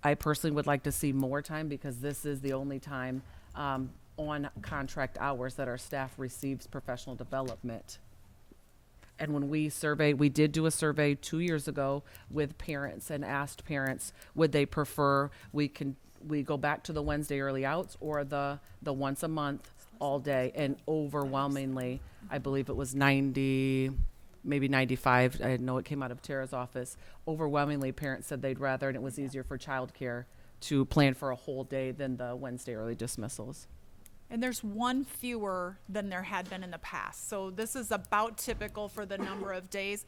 I personally would like to see more time, because this is the only time on contract hours that our staff receives professional development. And when we surveyed, we did do a survey 2 years ago with parents and asked parents, would they prefer we go back to the Wednesday early outs or the once a month all day? And overwhelmingly, I believe it was 90, maybe 95. I know it came out of Tara's office. Overwhelmingly, parents said they'd rather, and it was easier for childcare to plan for a whole day than the Wednesday early dismissals. And there's one fewer than there had been in the past. So this is about typical for the number of days.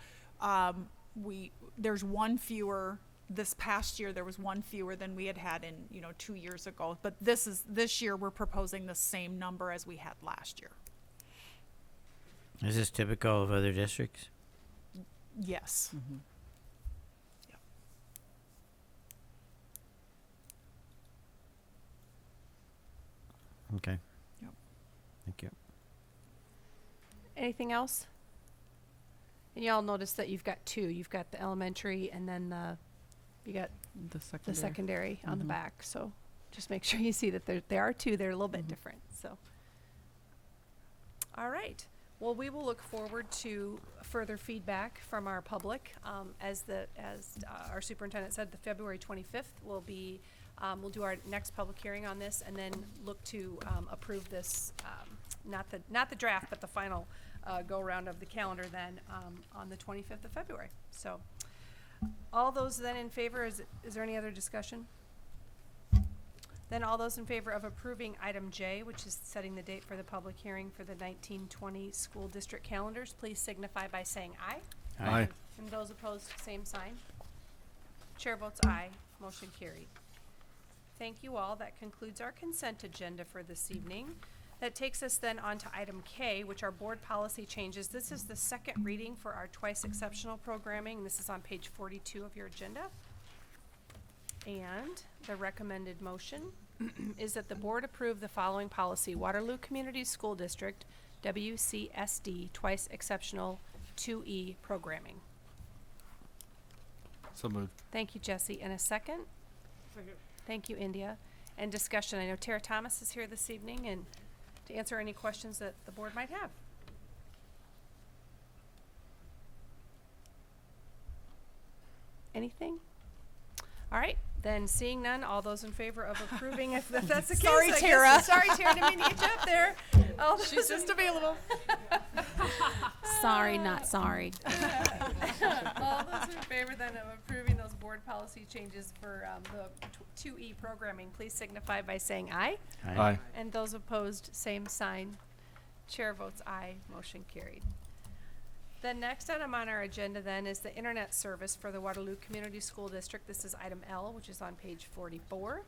There's one fewer this past year. There was one fewer than we had in 2 years ago. But this year we're proposing the same number as we had last year. Is this typical of other districts? Yes. Mm-hmm. Okay. Yep. Thank you. Anything else? And y'all notice that you've got 2. You've got the elementary, and then you got The secondary. the secondary on the Mhm. back. So just make sure you see that there are 2. They're a little bit different. So, all right. Well, we will look forward to further feedback from our public. As our superintendent said, the February 25th will be. We'll do our next public hearing on this, and then look to approve this. Not the draft, but the final go round of the calendar then on the 25th of February. So, all those then in favor. Is there any other discussion? Then all those in favor of approving item J, which is setting the date for the public hearing for the 1920 school district calendars, please signify by saying aye. Aye. And those opposed, same sign. Chair votes aye, motion carried. Thank you all. That concludes our consent agenda for this evening. That takes us then on to item K, which are board policy changes. This is the second reading for our twice exceptional programming. This is on page 42 of your agenda. And the recommended motion is that the board approve the following policy: Waterloo Community School District, WCSD, twice exceptional 2E programming. So moved. Thank you, Jesse. And a second? Thank you, India. And discussion. I know Tara Thomas is here this evening and to answer any questions that the board might have. Anything? All right, then seeing none, all those in favor of approving, if that's the case. Sorry, I guess- Tara. Sorry, Tara, didn't mean to get you up there. She's just available. Sorry, not sorry. All those in favor then of approving those board policy changes for the 2E programming, please signify by saying aye. Aye. And those opposed, same sign. Chair votes aye, motion carried. The next item on our agenda then is the internet service for the Waterloo Community School District. This is item L, which is on page 44.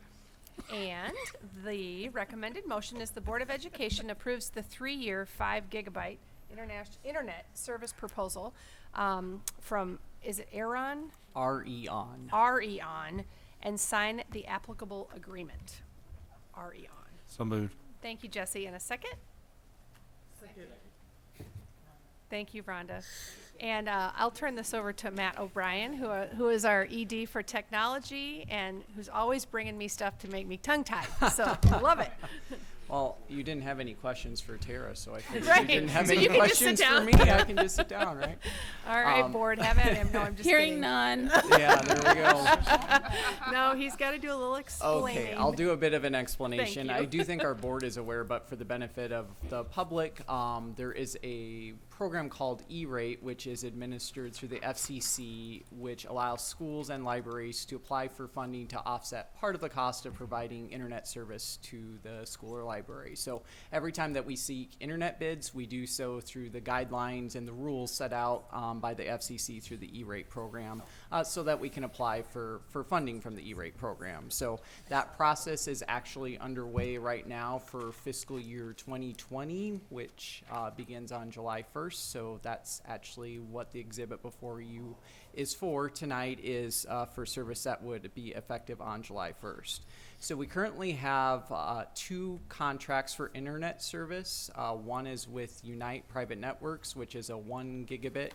And the recommended motion is the Board of Education approves the 3-year 5 gigabyte internet service proposal from, is it Aeron? REON. REON, and sign the applicable agreement. REON. So moved. Thank you, Jesse. And a second? Thank you, Rhonda. And I'll turn this over to Matt O'Brien, who is our ED for technology and who's always bringing me stuff to make me tongue-tied. So I love it. Well, you didn't have any questions for Tara, so I figured Right. you didn't have So any you can just sit questions for down. me. I can just sit down, right? All right, board, have at him. No, I'm just Hearing kidding. none. Yeah, there we go. No, he's got to do a little explaining. Okay, I'll do a bit of an explanation. Thank you. I do think our board is aware, but for the benefit of the public, there is a program called E-Rate, which is administered through the FCC, which allows schools and libraries to apply for funding to offset part of the cost of providing internet service to the school or library. So every time that we seek internet bids, we do so through the guidelines and the rules set out by the FCC through the E-Rate program, so that we can apply for funding from the E-Rate program. So that process is actually underway right now for fiscal year 2020, which begins on July 1st. So that's actually what the exhibit before you is for tonight, is for service that would be effective on July 1st. So we currently have 2 contracts for internet service. One is with Unite Private Networks, which is a 1 gigabit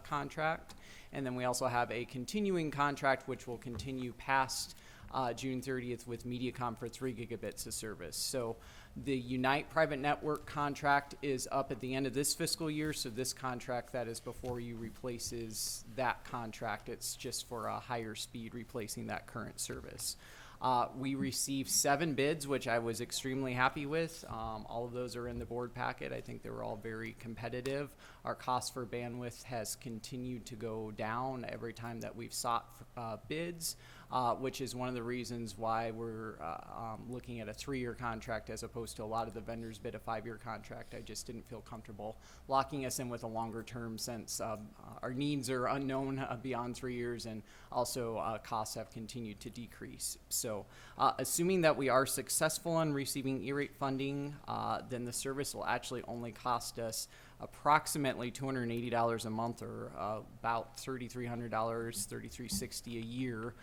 contract. And then we also have a continuing contract, which will continue past June 30th with Mediacom for 3 gigabits of service. So the Unite Private Network contract is up at the end of this fiscal year, so this contract that is before you replaces that contract. It's just for a higher speed, replacing that current service. We received 7 bids, which I was extremely happy with. All of those are in the board packet. I think they were all very competitive. Our cost for bandwidth has continued to go down every time that we've sought bids, which is one of the reasons why we're looking at a 3-year contract as opposed to a lot of the vendors bid a 5-year contract. I just didn't feel comfortable locking us in with a longer term, since our needs are unknown beyond 3 years, and also costs have continued to decrease. So assuming that we are successful in receiving E-Rate funding, then the service will actually only cost us approximately $280 a month, or about $3,300, $3,360 a year,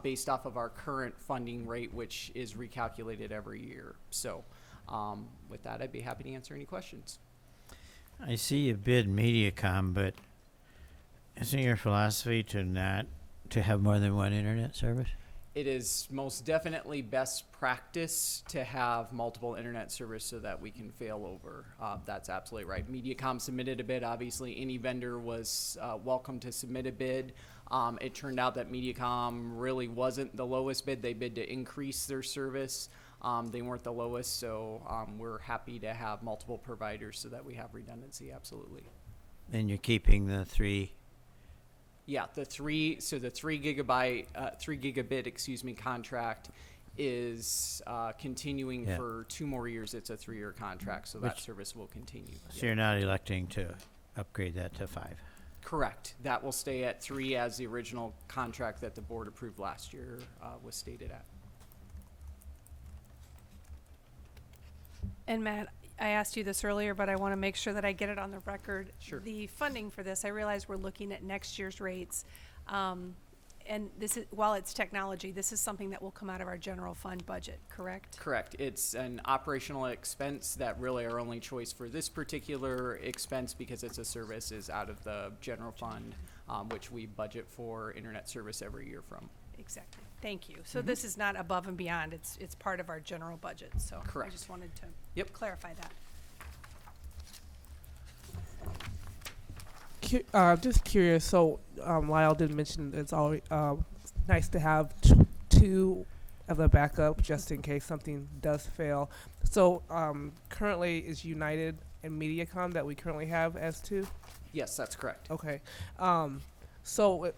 based off of our current funding rate, which is recalculated every year. So with that, I'd be happy to answer any questions. I see you bid Mediacom, but isn't your philosophy to have more than one internet service? It is most definitely best practice to have multiple internet service so that we can fail over. That's absolutely right. Mediacom submitted a bid. Obviously, any vendor was welcome to submit a bid. It turned out that Mediacom really wasn't the lowest bid. They bid to increase their service. They weren't the lowest, so we're happy to have multiple providers so that we have redundancy, absolutely. And you're keeping the 3. Yeah, the 3 gigabit, contract is continuing for 2 more years. It's a 3-year contract, so that service will continue. So you're not electing to upgrade that to 5? Correct. That will stay at 3 as the original contract that the board approved last year was stated at. And Matt, I asked you this earlier, but I want to make sure that I get it on the record. Sure. The funding for this, I realize we're looking at next year's rates. And this is, while it's technology, this is something that will come out of our general fund budget, correct? Correct. It's an operational expense that really our only choice for this particular expense, because it's a service, is out of the general fund, which we budget for internet service every year from. Exactly. Thank you. So this is not above and beyond. It's part of our general budget. So I Correct. just wanted to clarify that. Just curious. So Lyle did mention it's always nice to have two of a backup just in case something does fail. So currently is United and MediaCom that we currently have as two? Yes, that's correct. Okay. So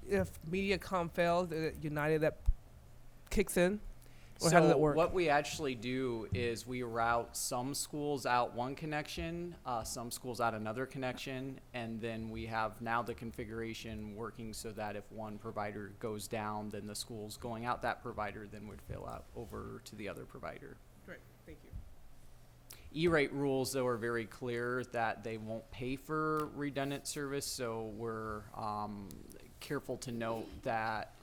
if MediaCom fails, is it United that kicks in? Or how does it work? What we actually do is we route some schools out one connection, some schools out another connection, and then we have now the configuration working so that if one provider goes down, then the schools going out that provider then would fail out over to the other provider. Great, thank you. E-rate rules, though, are very clear that they won't pay for redundant service, so we're careful to note that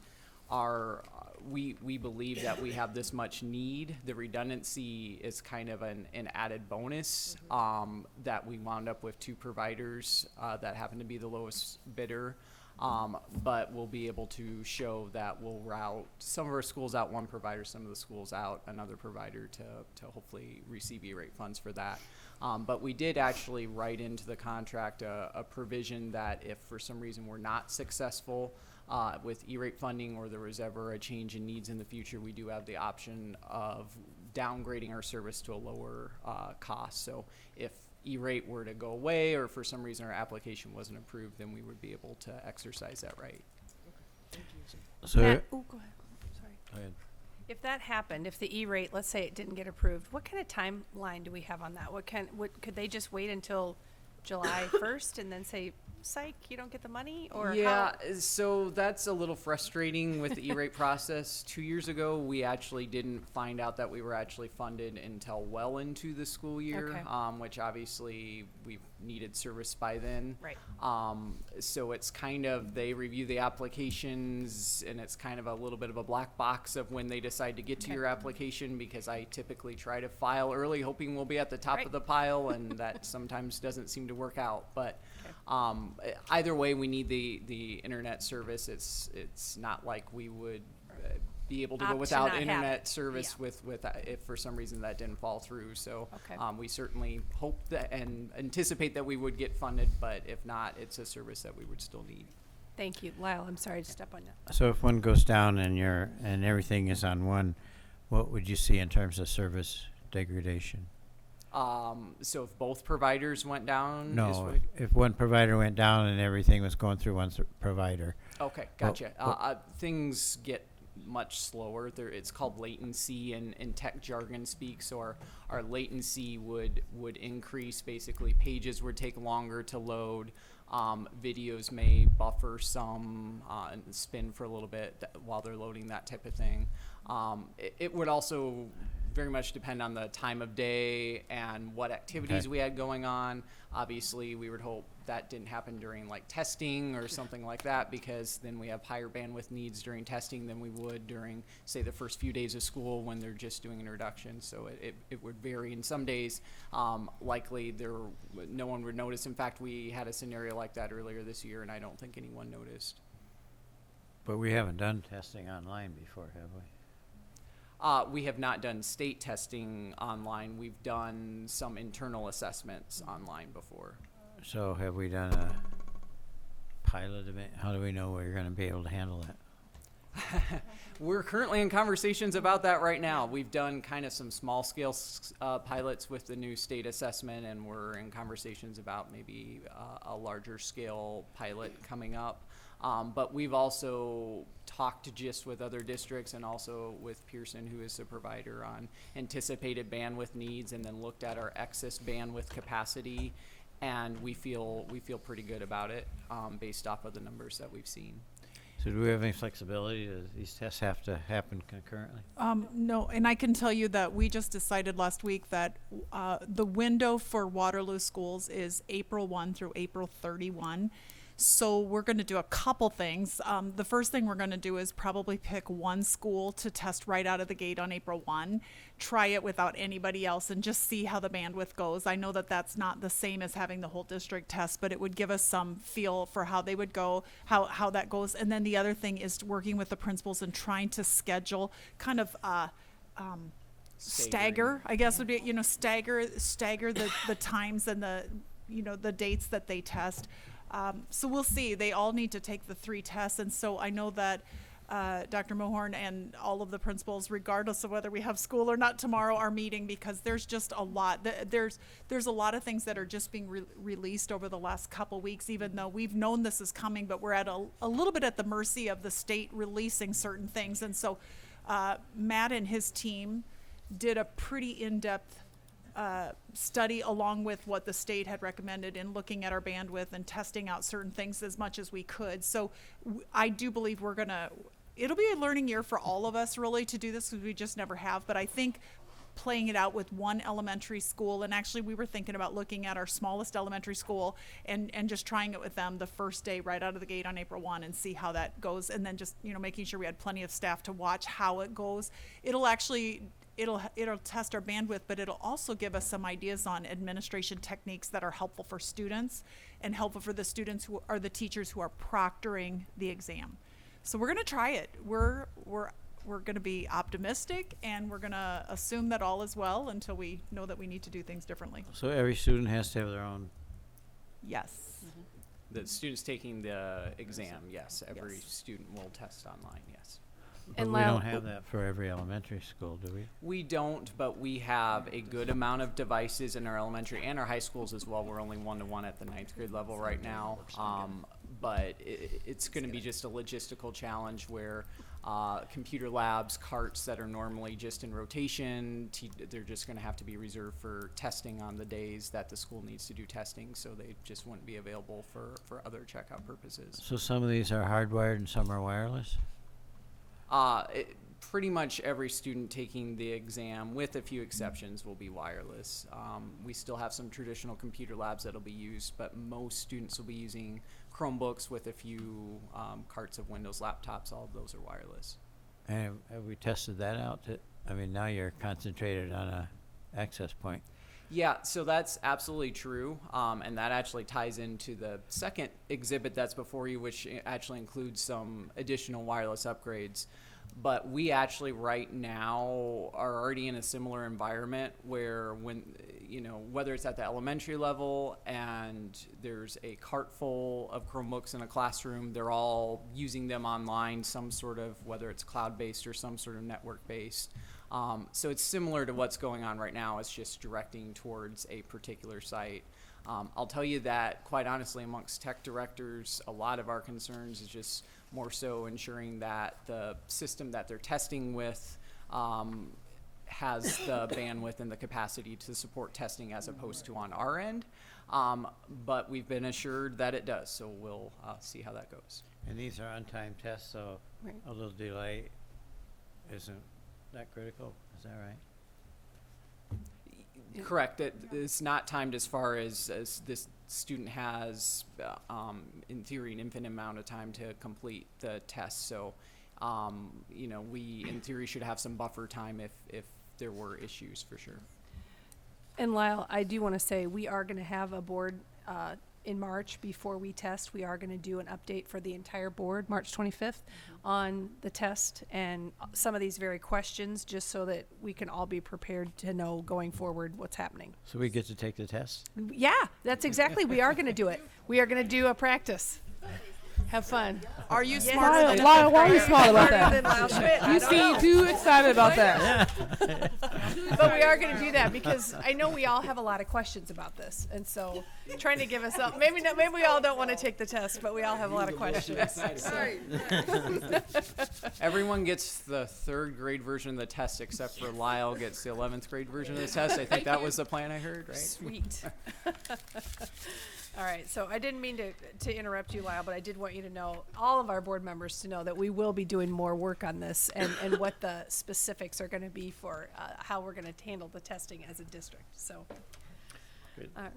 we believe that we have this much need. The redundancy is kind of an added bonus that we wound up with two providers that happen to be the lowest bidder. But we'll be able to show that we'll route some of our schools out one provider, some of the schools out another provider to hopefully receive E-rate funds for that. But we did actually write into the contract a provision that if for some reason we're not successful with E-rate funding, or there was ever a change in needs in the future, we do have the option of downgrading our service to a lower cost. So if E-rate were to go away, or for some reason our application wasn't approved, then we would be able to exercise that right. So, Matt, oh, go ahead. Sorry. go ahead. If that happened, if the E-rate, let's say it didn't get approved, what kind of timeline do we have on that? What could they just wait until July 1st and then say, psych, you don't get the money? Or yeah, so that's a little frustrating with the E-rate process. 2 years ago, we actually didn't find out that we were actually funded until well into the school year, Okay. Which obviously we needed service by then. Right. So it's kind of, they review the applications, and it's kind of a little bit of a black box of when they decide to get to Okay. your application, because I typically try to file early, hoping we'll be at the top Right. of the pile, and that sometimes doesn't seem to work out. But Okay. either way, we need the internet service. It's not like we would be able to Opt go to without not have internet it. service Yeah. with if for some reason that didn't fall through. So Okay. we certainly hope that and anticipate that we would get funded, but if not, it's a service that we would still need. Thank you. Lyle, I'm sorry to step on that. So if one goes down and everything is on one, what would you see in terms of service degradation? So if both providers went down, is No, what- if one provider went down and everything was going through one provider. Okay, Well, gotcha. Things get much slower. It's called latency in tech jargon speak. So our latency would increase. Basically, pages would take longer to load. Videos may buffer some and spin for a little bit while they're loading, that type of thing. It would also very much depend on the time of day and what activities Okay. we had going on. Obviously, we would hope that didn't happen during like testing or something like that, because then we have higher bandwidth needs during testing than we would during, say, the first few days of school when they're just doing introduction. So it would vary. And some days, likely no one would notice. In fact, we had a scenario like that earlier this year, and I don't think anyone noticed. But we haven't done testing online before, have we? We have not done state testing online. We've done some internal assessments online before. So have we done a pilot event? How do we know we're going to be able to handle that? We're currently in conversations about that right now. We've done kind of some small scale pilots with the new state assessment, and we're in conversations about maybe a larger scale pilot coming up. But we've also talked just with other districts and also with Pearson, who is the provider, on anticipated bandwidth needs, and then looked at our excess bandwidth capacity and we feel pretty good about it based off of the numbers that we've seen. So do we have any flexibility? Do these tests have to happen concurrently? No, and I can tell you that we just decided last week that the window for Waterloo schools is April 1 through April 31. So we're going to do a couple things. The first thing we're going to do is probably pick one school to test right out of the gate on April 1, try it without anybody else, and just see how the bandwidth goes. I know that that's not the same as having the whole district test, but it would give us some feel for how they would go, how that goes. And then the other thing is working with the principals and trying to schedule kind of stagger, I guess would be, stagger the times and the dates that they test. So we'll see. They all need to take the 3 tests, and so I know that Dr. Mohorn and all of the principals, regardless of whether we have school or not tomorrow, are meeting because there's just a lot. There's a lot of things that are just being released over the last couple weeks, even though we've known this is coming, but we're at a little bit at the mercy of the state releasing certain things. And so Matt and his team did a pretty in-depth study along with what the state had recommended in looking at our bandwidth and testing out certain things as much as we could. So I do believe it'll be a learning year for all of us really to do this because we just never have. But I think playing it out with one elementary school, and actually we were thinking about looking at our smallest elementary school and just trying it with them the first day right out of the gate on April 1 and see how that goes. And then just, making sure we had plenty of staff to watch how it goes. It'll test our bandwidth, but it'll also give us some ideas on administration techniques that are helpful for students and helpful for the students who are the teachers who are proctoring the exam. So we're going to try it. We're going to be optimistic, and we're going to assume that all is well until we know that we need to do things differently. So every student has to have their own. Yes. The students taking the exam, yes. Every student will test online, yes. But we don't have that for every elementary school, do we? We don't, but we have a good amount of devices in our elementary and our high schools as well. We're only 1-to-1 at the 9th grade level right now. But it's going to be just a logistical challenge where computer labs, carts that are normally just in rotation, they're just going to have to be reserved for testing on the days that the school needs to do testing, so they just wouldn't be available for other checkout purposes. So some of these are hardwired and some are wireless? Pretty much every student taking the exam, with a few exceptions, will be wireless. We still have some traditional computer labs that'll be used, but most students will be using Chromebooks with a few carts of Windows laptops. All of those are wireless. And have we tested that out? Now you're concentrated on a access point. Yeah, so that's absolutely true, and that actually ties into the second exhibit that's before you, which actually includes some additional wireless upgrades. But we actually right now are already in a similar environment where whether it's at the elementary level and there's a cart full of Chromebooks in a classroom, they're all using them online, some sort of, whether it's cloud-based or some sort of network-based. So it's similar to what's going on right now. It's just directing towards a particular site. I'll tell you that, quite honestly, amongst tech directors, a lot of our concerns is just more so ensuring that the system that they're testing with has the bandwidth and the capacity to support testing as opposed to on our end. But we've been assured that it does, so we'll see how that goes. And these are on-time tests, so a little delay isn't that critical, is that right? Correct. It's not timed as far as this student has, in theory, an infinite amount of time to complete the test. So, we, in theory, should have some buffer time if there were issues, for sure. And Lyle, I do want to say we are going to have a board in March before we test. We are going to do an update for the entire board, March 25th, on the test and some of these very questions, just so that we can all be prepared to know going forward what's happening. So we get to take the test? Yeah, that's exactly. We are going to do it. We are going to do a practice. Have fun. Are you smarter than Lyle, why are you smart about that? Than Lyle Schmidt. You seem too excited about that. But we are going to do that because I know we all have a lot of questions about this, and so trying to give us up. Maybe we all don't want to take the test, but we all have a lot of questions. So. Everyone gets the 3rd grade version of the test except for Lyle gets the 11th grade version of the test. I think that was the plan I heard, right? Sweet. All right, so I didn't mean to interrupt you, Lyle, but I did want you to know, all of our board members to know that we will be doing more work on this and what the specifics are going to be for how we're going to handle the testing as a district. So, Good. All right,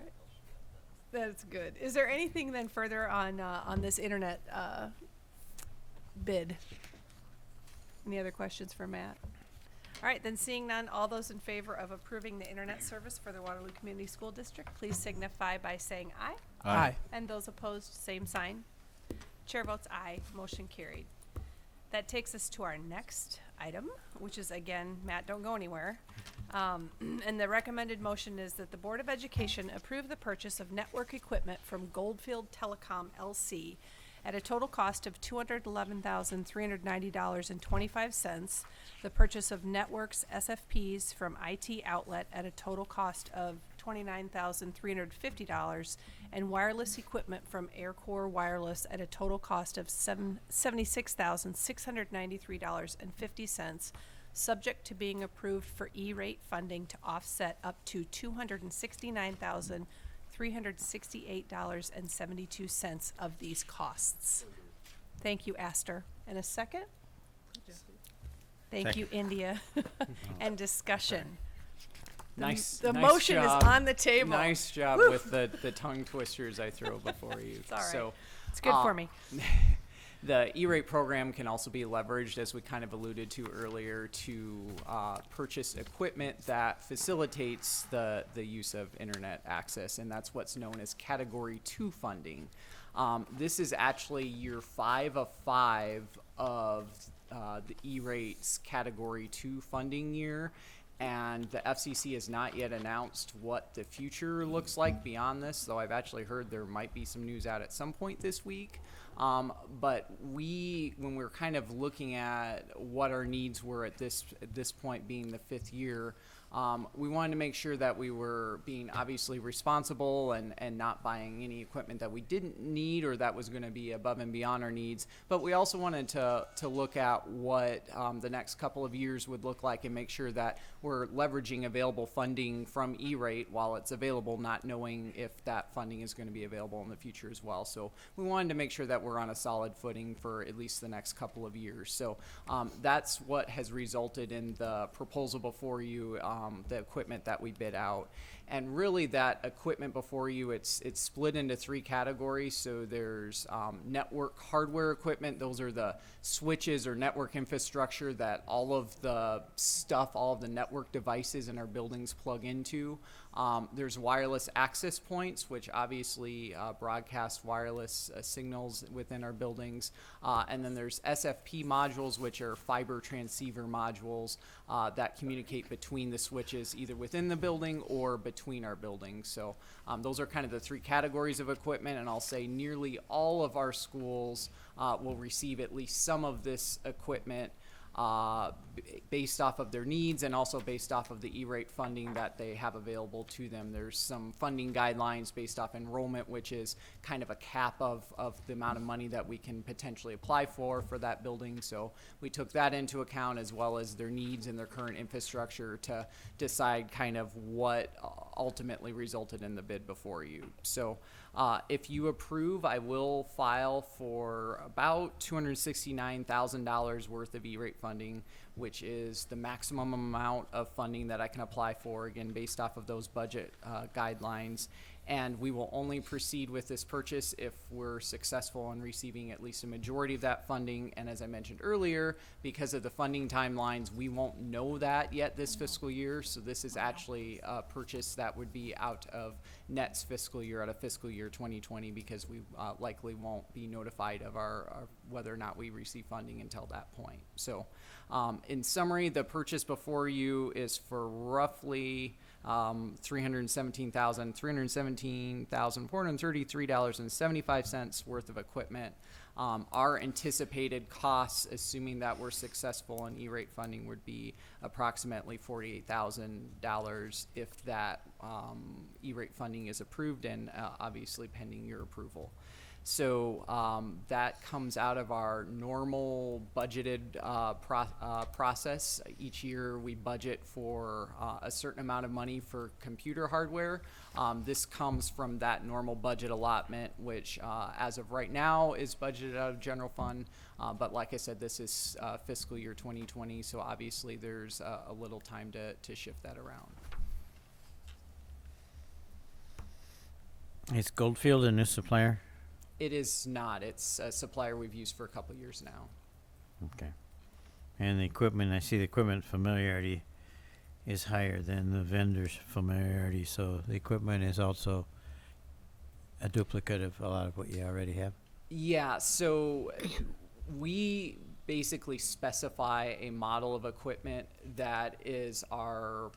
that's good. Is there anything then further on this internet bid? Any other questions for Matt? All right, then seeing none, all those in favor of approving the internet service for the Waterloo Community School District, please signify by saying aye. Aye. And those opposed, same sign. Chair votes aye, motion carried. That takes us to our next item, which is, again, Matt, don't go anywhere. And the recommended motion is that the Board of Education approve the purchase of network equipment from Goldfield Telecom LC at a total cost of $211,390.25. The purchase of networks SFPs from IT Outlet at a total cost of $29,350, and wireless equipment from Aircore Wireless at a total cost of $76,693.50, subject to being approved for E-rate funding to offset up to $269,368.72 of these costs. Thank you, Astor. And a second? Thank you, India. And discussion. Nice. The nice motion job. is on the table. Nice job Woo. with the tongue twisters I throw before you. It's all right. So, It's good for me. The E-rate program can also be leveraged, as we kind of alluded to earlier, to purchase equipment that facilitates the use of internet access, and that's what's known as Category 2 funding. This is actually year 5 of 5 of the E-rate's Category 2 funding year, and the FCC has not yet announced what the future looks like beyond this, though I've actually heard there might be some news out at some point this week. But when we're kind of looking at what our needs were at this point, being the 5th year, we wanted to make sure that we were being obviously responsible and not buying any equipment that we didn't need or that was going to be above and beyond our needs. But we also wanted to look at what the next couple of years would look like and make sure that we're leveraging available funding from E-rate while it's available, not knowing if that funding is going to be available in the future as well. So we wanted to make sure that we're on a solid footing for at least the next couple of years. So that's what has resulted in the proposal before you, the equipment that we bid out. And really that equipment before you, it's split into 3 categories. So there's network hardware equipment. Those are the switches or network infrastructure that all of the stuff, all of the network devices in our buildings plug into. There's wireless access points, which obviously broadcast wireless signals within our buildings. And then there's SFP modules, which are fiber transceiver modules that communicate between the switches, either within the building or between our buildings. So those are kind of the 3 categories of equipment, and I'll say nearly all of our schools will receive at least some of this equipment based off of their needs and also based off of the E-rate funding that they have available to them. There's some funding guidelines based off enrollment, which is kind of a cap of the amount of money that we can potentially apply for that building. So we took that into account, as well as their needs and their current infrastructure, to decide kind of what ultimately resulted in the bid before you. So if you approve, I will file for about $269,000 worth of E-rate funding, which is the maximum amount of funding that I can apply for, again, based off of those budget guidelines. And we will only proceed with this purchase if we're successful in receiving at least a majority of that funding. And as I mentioned earlier, because of the funding timelines, we won't know that yet this fiscal year. So this is actually a purchase that would be out of NET's fiscal year, out of fiscal year 2020, because we likely won't be notified of our whether or not we receive funding until that point. So in summary, the purchase before you is for roughly $317,433.75 worth of equipment. Our anticipated costs, assuming that we're successful in E-rate funding, would be approximately $48,000 if that E-rate funding is approved, and obviously pending your approval. So that comes out of our normal budgeted process. Each year we budget for a certain amount of money for computer hardware. This comes from that normal budget allotment, which as of right now is budgeted out of general fund. But like I said, this is fiscal year 2020, so obviously there's a little time to shift that around. Is Goldfield a new supplier? It is not. It's a supplier we've used for a couple years now. Okay. And the equipment, I see the equipment familiarity is higher than the vendor's familiarity, so the equipment is also a duplicate of a lot of what you already have? Yeah, so we basically specify a model of equipment that is our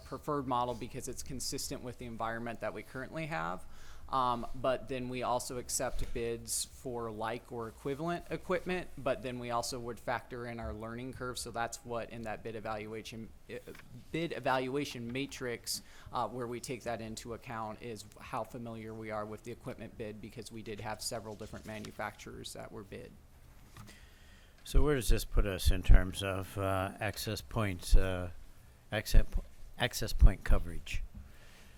preferred model because it's consistent with the environment that we currently have. But then we also accept bids for like or equivalent equipment, but then we also would factor in our learning curve. So that's what in that bid evaluation matrix, where we take that into account, is how familiar we are with the equipment bid, because we did have several different manufacturers that were bid. So where does this put us in terms of access points, access point coverage?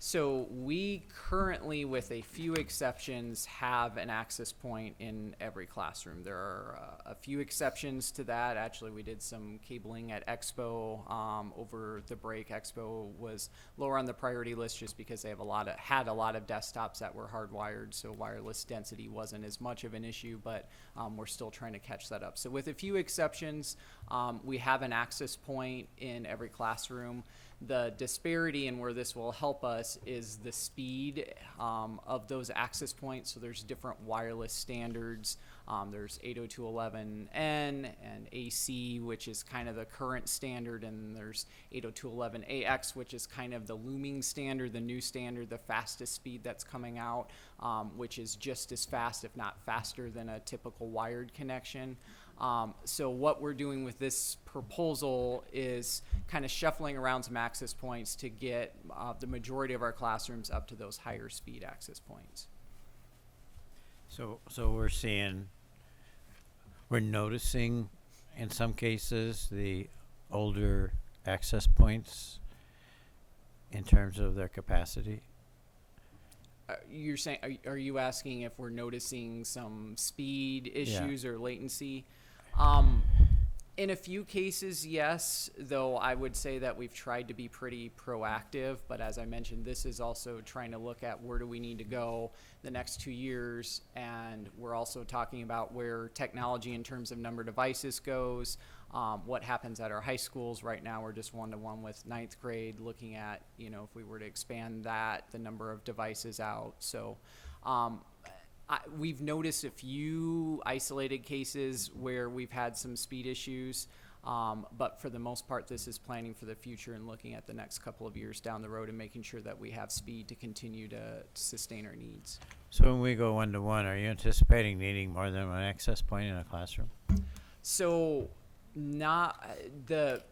So we currently, with a few exceptions, have an access point in every classroom. There are a few exceptions to that. Actually, we did some cabling at Expo over the break. Expo was lower on the priority list just because they have had a lot of desktops that were hardwired, so wireless density wasn't as much of an issue, but we're still trying to catch that up. So with a few exceptions, we have an access point in every classroom. The disparity in where this will help us is the speed of those access points. So there's different wireless standards. There's 802.11n and AC, which is kind of the current standard, and there's 802.11ax, which is kind of the looming standard, the new standard, the fastest speed that's coming out, which is just as fast, if not faster, than a typical wired connection. So what we're doing with this proposal is kind of shuffling around some access points to get the majority of our classrooms up to those higher speed access points. So we're noticing in some cases the older access points in terms of their capacity. You're saying, are you asking if we're noticing some speed issues or latency? In a few cases, yes, though I would say that we've tried to be pretty proactive. But as I mentioned, this is also trying to look at where do we need to go the next 2 years. And we're also talking about where technology in terms of number of devices goes, what happens at our high schools. Right now, we're just one-to-one with 9th grade, looking at, if we were to expand that, the number of devices out. So we've noticed a few isolated cases where we've had some speed issues, but for the most part, this is planning for the future and looking at the next couple of years down the road and making sure that we have speed to continue to sustain our needs. So when we go one-to-one, are you anticipating needing more than one access point in a classroom? So not the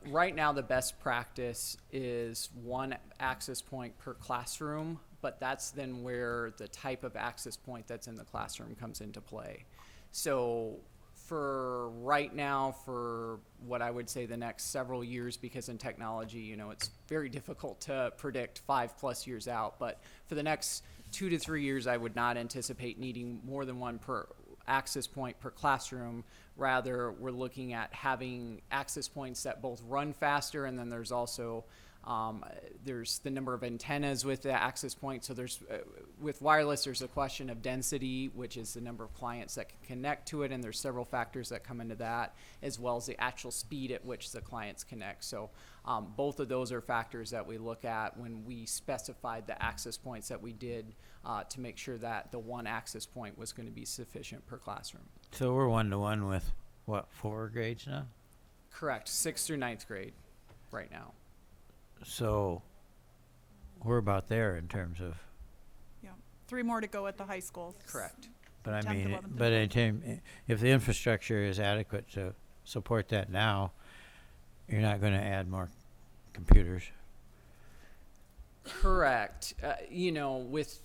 right now, the best practice is one access point per classroom, but that's then where the type of access point that's in the classroom comes into play. So for right now, for what I would say the next several years, because in technology, it's very difficult to predict 5+ years out, but for the next 2 to 3 years, I would not anticipate needing more than one per access point per classroom. Rather, we're looking at having access points that both run faster, and then there's also there's the number of antennas with the access point. So there's with wireless, there's a question of density, which is the number of clients that can connect to it, and there's several factors that come into that, as well as the actual speed at which the clients connect. So both of those are factors that we look at when we specified the access points that we did to make sure that the one access point was going to be sufficient per classroom. So we're one-to-one with, 4 grades now? Correct, 6th through 9th grade right now. So we're about there in terms of, Yeah, 3 more to go at the high school. Correct. but I 10th, mean, 11th, and but if the infrastructure is adequate to support that now, you're not gonna add more computers. Correct. You know, with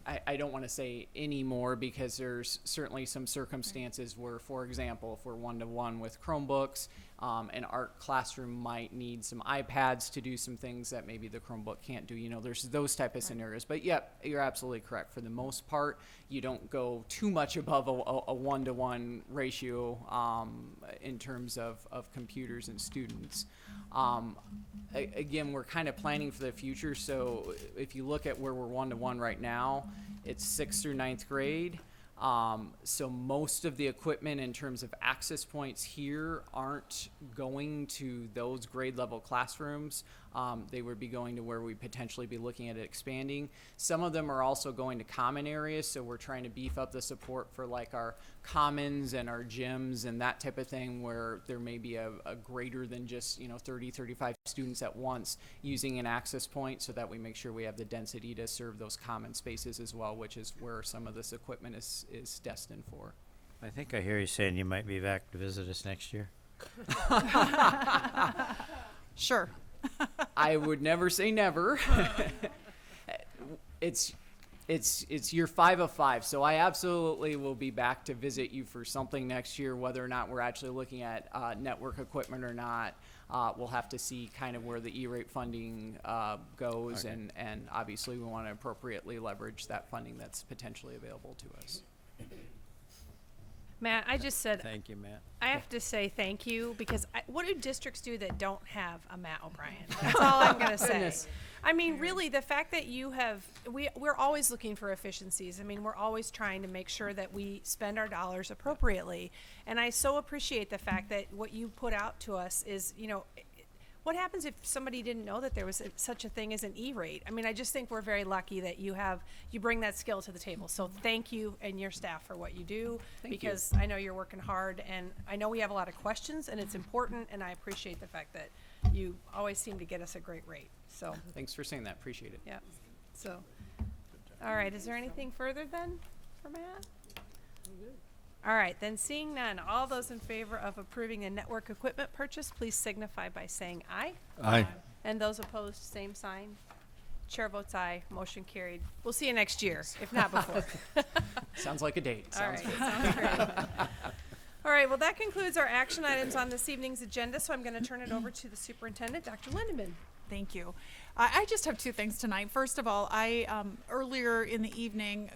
I don't want to say any more because there's certainly some circumstances where, for example, if we're one-to-one with Chromebooks, an art classroom might need some iPads to do some things that maybe the Chromebook can't do. You know, there's those type of scenarios. But yep, you're absolutely correct. For the most part, you don't go too much above a one-to-one ratio in terms of computers and students. Again, we're kind of planning for the future. So if you look at where we're one-to-one right now, it's 6th through 9th grade. So most of the equipment in terms of access points here aren't going to those grade level classrooms. They would be going to where we potentially be looking at expanding. Some of them are also going to common areas, so we're trying to beef up the support for like our commons and our gyms and that type of thing, where there may be a greater than just 30, 35 students at once using an access point, so that we make sure we have the density to serve those common spaces as well, which is where some of this equipment is destined for. I think I hear you saying you might be back to visit us next year. Sure. I would never say never. It's year 5 of 5, so I absolutely will be back to visit you for something next year. Whether or not we're actually looking at network equipment or not, we'll have to see kind of where the E-rate funding goes, Okay. and obviously we want to appropriately leverage that funding that's potentially available to us. Matt, I just said, Thank you, Matt. I have to say thank you, because what do districts do that don't have a Matt O'Brien? That's all I'm going to say. Goodness. I mean, really, the fact that you have, we're always looking for efficiencies. I mean, we're always trying to make sure that we spend our dollars appropriately. And I so appreciate the fact that what you put out to us is, what happens if somebody didn't know that there was such a thing as an E-rate? I mean, I just think we're very lucky that you bring that skill to the table. So thank you and your staff for what you do, because I know you're working hard, and I know we have a lot of questions, and it's important, and I appreciate the fact that you always seem to get us a great rate. So, Thanks for saying that. Appreciate it. yeah. So, all right. Is there anything further then for Matt? All right, then seeing none, all those in favor of approving a network equipment purchase, please signify by saying aye. Aye. And those opposed, same sign. Chair votes aye, motion carried. We'll see you next year, if not before. Sounds like a date. All Sounds right, good. sounds great. All right, well, that concludes our action items on this evening's agenda, so I'm going to turn it over to the superintendent, Dr. Lindeman. Thank you. I just have 2 things tonight. First of all, earlier in the evening,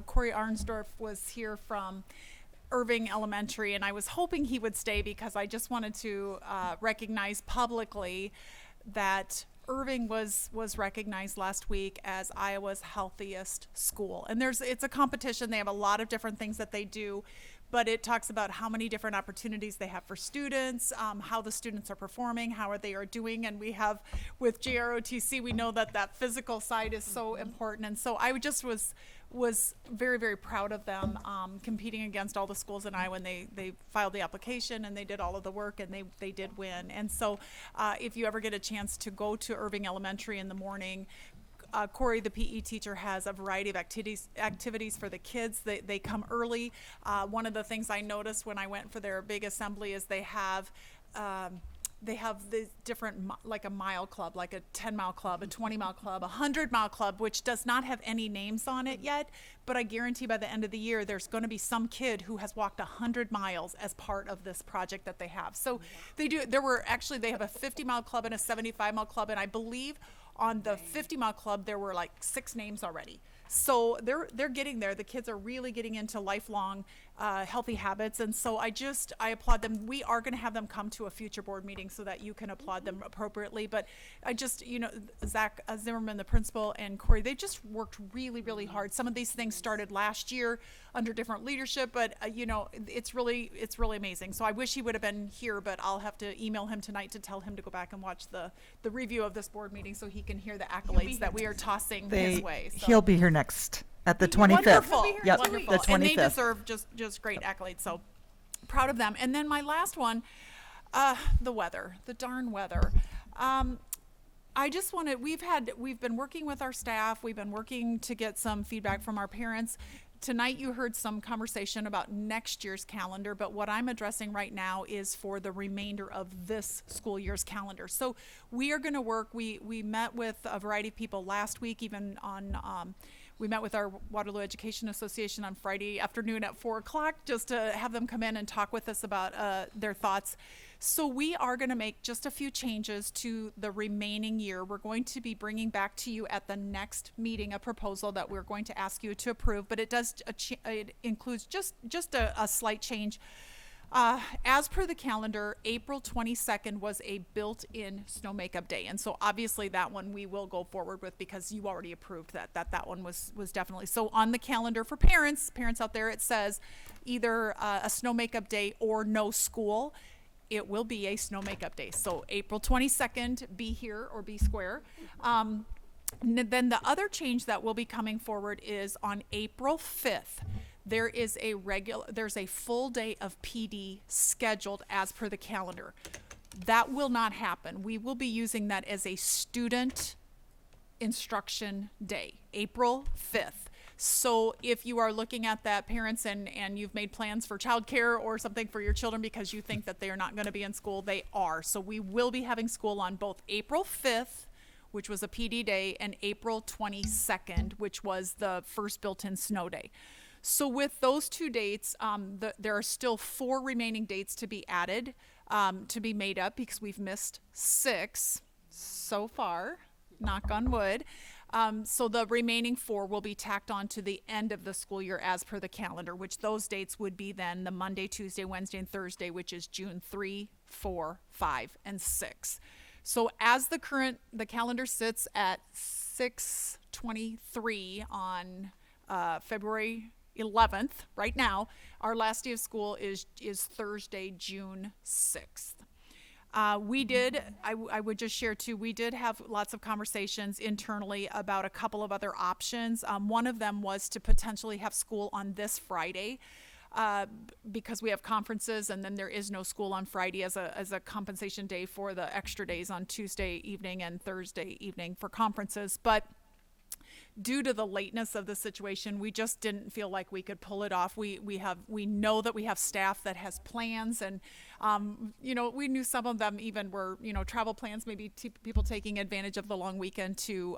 Corey Arnsdorf was here from Irving Elementary, and I was hoping he would stay because I just wanted to recognize publicly that Irving was recognized last week as Iowa's healthiest school. And it's a competition. They have a lot of different things that they do, but it talks about how many different opportunities they have for students, how the students are performing, how they are doing. And we have, with JROTC, we know that physical side is so important. And so I just was very, very proud of them competing against all the schools in Iowa. And they filed the application and they did all of the work, and they did win. And so if you ever get a chance to go to Irving Elementary in the morning, Corey, the PE teacher, has a variety of activities for the kids. They come early. One of the things I noticed when I went for their big assembly is they have the different, like a mile club, like a 10-mile club, a 20-mile club, a 100-mile club, which does not have any names on it yet. But I guarantee by the end of the year, there's going to be some kid who has walked 100 miles as part of this project that they have. So they have a 50-mile club and a 75-mile club, and I believe on the 50-mile club, there were like 6 names already. So they're getting there. The kids are really getting into lifelong healthy habits. And so I applaud them. We are going to have them come to a future board meeting so that you can applaud them appropriately. But I just, Zach Zimmerman, the principal, and Corey, they just worked really, really hard. Some of these things started last year under different leadership, but it's really amazing. So I wish he would have been here, but I'll have to email him tonight to tell him to go back and watch the review of this board meeting so he can hear the accolades that we are tossing his way. So. He'll be here next at the 25th. Wonderful. Yep, Wonderful. the 25th. And they deserve just great accolades. So proud of them. And then my last one, the weather, the darn weather. I just wanted, we've been working with our staff, we've been working to get some feedback from our parents. Tonight you heard some conversation about next year's calendar, but what I'm addressing right now is for the remainder of this school year's calendar. So we are gonna work, we met with a variety of people last week, even on, we met with our Waterloo Education Association on Friday afternoon at 4 o'clock, just to have them come in and talk with us about their thoughts. So we are going to make just a few changes to the remaining year. We're going to be bringing back to you at the next meeting a proposal that we're going to ask you to approve, but it does it includes just a slight change. As per the calendar, April 22nd was a built-in snow makeup day, and so obviously that one we will go forward with because you already approved that one was definitely. So on the calendar for parents out there, it says either a snow makeup day or no school. It will be a snow makeup day. So April 22nd, be here or be square. Then the other change that will be coming forward is on April 5th. There's a full day of PD scheduled as per the calendar. That will not happen. We will be using that as a student instruction day, April 5th. So if you are looking at that, parents, and you've made plans for childcare or something for your children because you think that they are not going to be in school, they are. So we will be having school on both April 5th, which was a PD day, and April 22nd, which was the first built-in snow day. So with those two dates, there are still 4 remaining dates to be added, to be made up, because we've missed 6 so far, knock on wood. So the remaining 4 will be tacked on to the end of the school year as per the calendar, which those dates would be then the Monday, Tuesday, Wednesday, and Thursday, which is June 3, 4, 5, and 6. So as the calendar sits at 6/23 on February 11th, right now, our last day of school is Thursday, June 6th. I would just share too, we did have lots of conversations internally about a couple of other options. One of them was to potentially have school on this Friday, because we have conferences, and then there is no school on Friday as a compensation day for the extra days on Tuesday evening and Thursday evening for conferences. But due to the lateness of the situation, we just didn't feel like we could pull it off. We know that we have staff that has plans, and we knew some of them even were travel plans, maybe people taking advantage of the long weekend to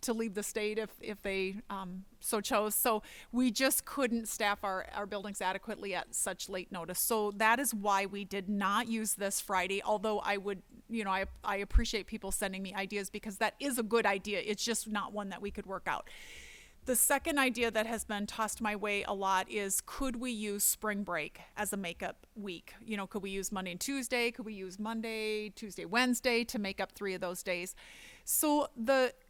leave the state if they so chose. So we just couldn't staff our buildings adequately at such late notice. So that is why we did not use this Friday, although I would, I appreciate people sending me ideas, because that is a good idea. It's just not one that we could work out. The second idea that has been tossed my way a lot is, could we use spring break as a makeup week? Could we use Monday and Tuesday? Could we use Monday, Tuesday, Wednesday to make up 3 of those days? So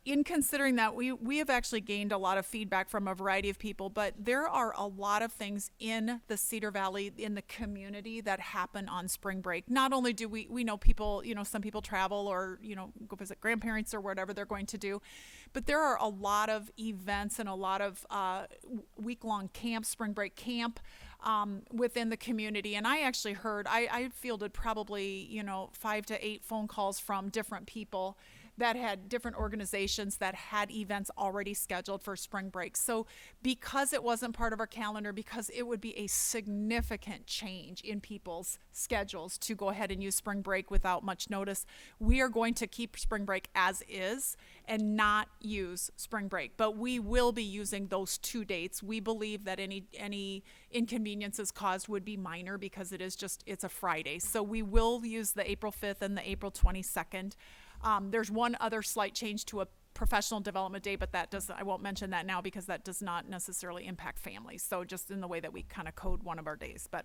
in considering that, we have actually gained a lot of feedback from a variety of people, but there are a lot of things in the Cedar Valley, in the community, that happen on spring break. Not only do we know people, some people travel or, go visit grandparents or whatever they're going to do, but there are a lot of events and a lot of week-long camp, spring break camp, within the community. And I actually heard, I fielded probably, 5 to 8 phone calls from different people that had different organizations that had events already scheduled for spring break. So because it wasn't part of our calendar, because it would be a significant change in people's schedules to go ahead and use spring break without much notice, we are going to keep spring break as is and not use spring break. But we will be using those 2 dates. We believe that any inconveniences caused would be minor, because it's a Friday. So we will use the April 5th and the April 22nd. There's one other slight change to a professional development day, but I won't mention that now, because that does not necessarily impact families. So just in the way that we kind of code one of our days. But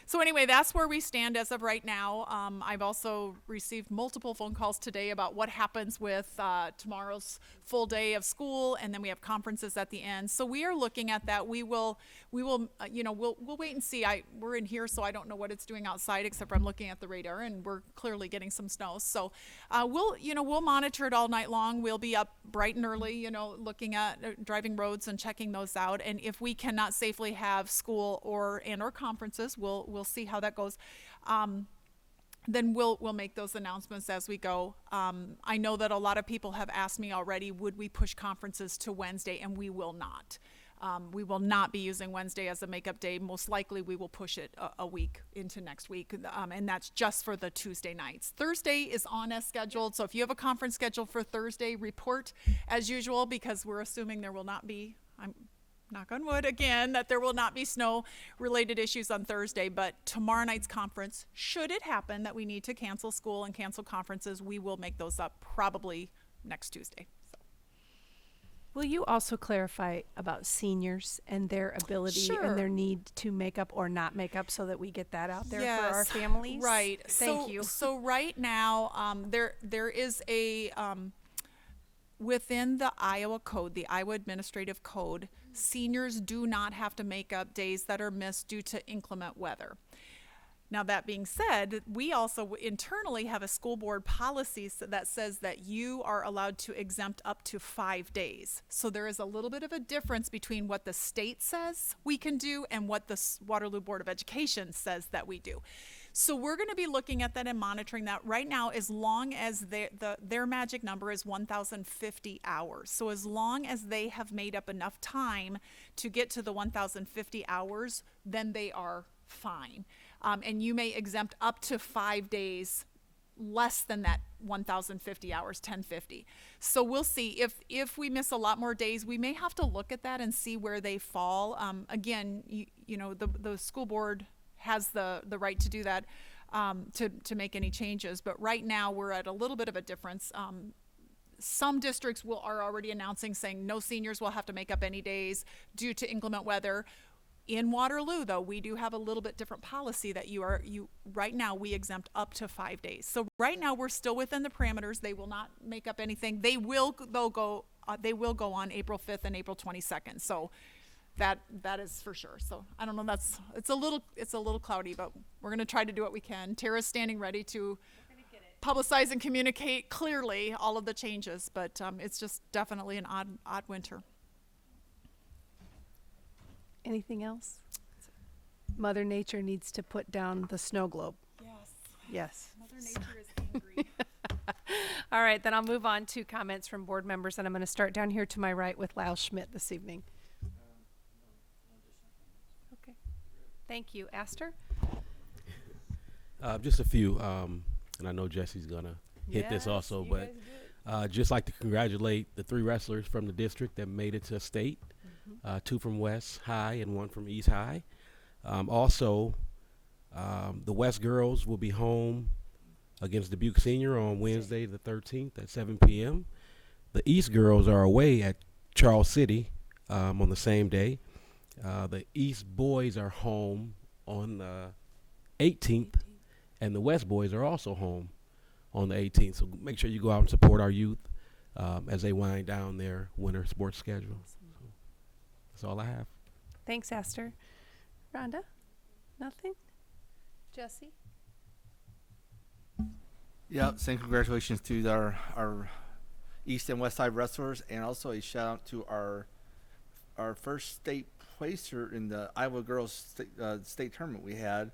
so anyway, that's where we stand as of right now. I've also received multiple phone calls today about what happens with tomorrow's full day of school, and then we have conferences at the end. So we are looking at that. We'll wait and see. We're in here, so I don't know what it's doing outside, except for I'm looking at the radar, and we're clearly getting some snow. So we'll monitor it all night long. We'll be up bright and early, looking at driving roads and checking those out. And if we cannot safely have school or conferences, we'll see how that goes. then we'll make those announcements as we go. I know that a lot of people have asked me already, would we push conferences to Wednesday, and we will not. We will not be using Wednesday as a makeup day. Most likely we will push it a week into next week, and that's just for the Tuesday nights. Thursday is on as scheduled, so if you have a conference scheduled for Thursday, report as usual, because we're assuming there will not be, I'm knock on wood again, that there will not be snow related issues on Thursday. But tomorrow night's conference, should it happen that we need to cancel school and cancel conferences, we will make those up probably next Tuesday. Will you also clarify about seniors and their ability Sure. and their need to make up or not make up, so that we get that out there Yes, for our families? Right. Thank you. So right now, there is a within the Iowa code, the Iowa Administrative Code, seniors do not have to make up days that are missed due to inclement weather. Now, that being said, we also internally have a school board policy that says that you are allowed to exempt up to 5 days. So there is a little bit of a difference between what the state says we can do and what the Waterloo Board of Education says that we do. So we're going to be looking at that and monitoring that. Right now, as long as their magic number is 1,050 hours. So as long as they have made up enough time to get to the 1,050 hours, then they are fine. And you may exempt up to 5 days less than that 1,050 hours, 1,050. So we'll see. If we miss a lot more days, we may have to look at that and see where they fall. Again, you know, the school board has the right to do that, to make any changes. But right now, we're at a little bit of a difference. Some districts are already announcing, saying no seniors will have to make up any days due to inclement weather. In Waterloo, though, we do have a little bit different policy that right now we exempt up to 5 days. So right now we're still within the parameters. They will not make up anything. They will go on April 5th and April 22nd. So that is for sure. So I don't know, it's a little cloudy, but we're going to try to do what we can. Tara's standing ready to publicize and communicate clearly all of the changes, but it's just definitely an odd winter. Anything else? Mother Nature needs to put down the snow globe. Yes. Yes. Mother Nature is angry. All right, then I'll move on to comments from board members, and I'm going to start down here to my right with Lyle Schmidt this evening. Okay. Thank you. Aster? Just a few, and I know Jesse's gonna hit this also, but just like to congratulate the 3 wrestlers from the district that made it to state. 2 from West High and 1 from East High. Also, the West girls will be home against Dubuque Senior on Wednesday the 13th at 7 p.m. The East girls are away at Charles City on the same day. The East boys are home on the 18th, and the West boys are also home on the 18th. So make sure you go out and support our youth as they wind down their winter sports schedule. That's all I have. Thanks, Aster. Rhonda? Nothing? Jesse? Yeah, same congratulations to our East and West Side wrestlers, and also a shout out to our first state placer in the Iowa Girls state tournament we had.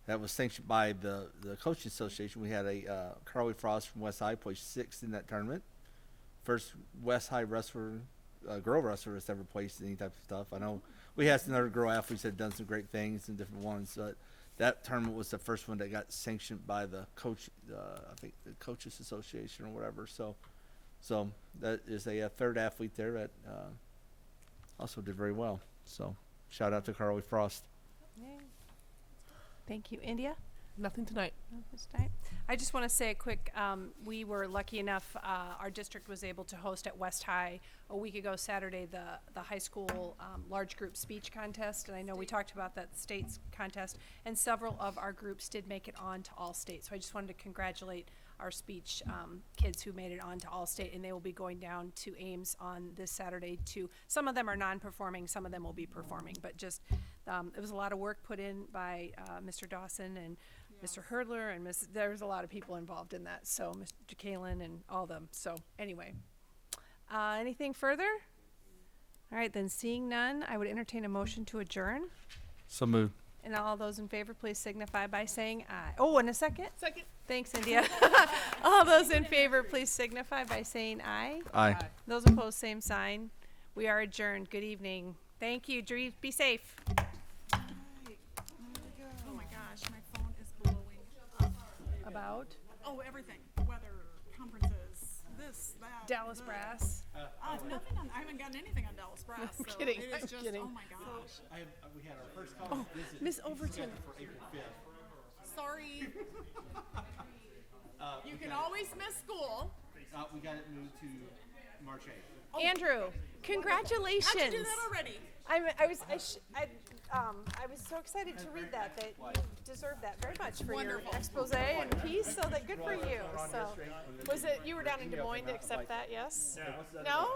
That was sanctioned by the Coaching Association. We had a Carly Frost from West High placed 6th in that tournament. First West High wrestler, girl wrestler that's ever placed any type of stuff. I know we had some other girl athletes that have done some great things in different ones, but that tournament was the first one that got sanctioned by the coach, I think the Coaches Association or whatever. So that is a 3rd athlete there that also did very well. So shout out to Carly Frost. Yay. Thank you. India? Nothing tonight. I just want to say a quick, we were lucky enough, our district was able to host at West High a week ago Saturday the high school large group speech contest, and I know we talked about that state's contest, and several of our groups did make it on to all state. So I just wanted to congratulate our speech kids who made it on to all state, and they will be going down to Ames on this Saturday too. Some of them are non-performing, some of them will be performing, but just it was a lot of work put in by Mr. Dawson and Mr. Hurdler, and there's a lot of people involved in that. So Mr. Kalin and all of them. So anyway, anything further? All right, then seeing none, I would entertain a motion to adjourn. So moved. And all those in favor, please signify by saying aye. Oh, and a second? Second. Thanks, India. All those in favor, please signify by saying aye. Aye. Those opposed, same sign. We are adjourned. Good evening. Thank you. Be safe. Oh my gosh, my phone is blowing up. About Oh, everything. Weather, conferences, this, that. Dallas the- Brass. Nothing on, I haven't gotten anything on Dallas Brass. I'm so kidding, It is I'm just, kidding. oh my gosh. We had our first college visit. Miss Overton. For April 5th. Sorry. You can always miss school. We got it moved to March 8th. Andrew, congratulations. How'd you do that already? I was so excited to read that you deserve that very much for your expose and piece. So that good for you. So, was it you were down in Des Moines to accept that? Yes. No.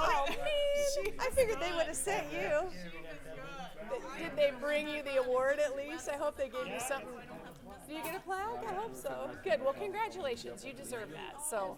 Oh man! I figured they would have sent you. Did they bring you the award at least? I hope they gave you something. Did you get a plaque? I hope so. Good. Well, congratulations. You deserve that. So.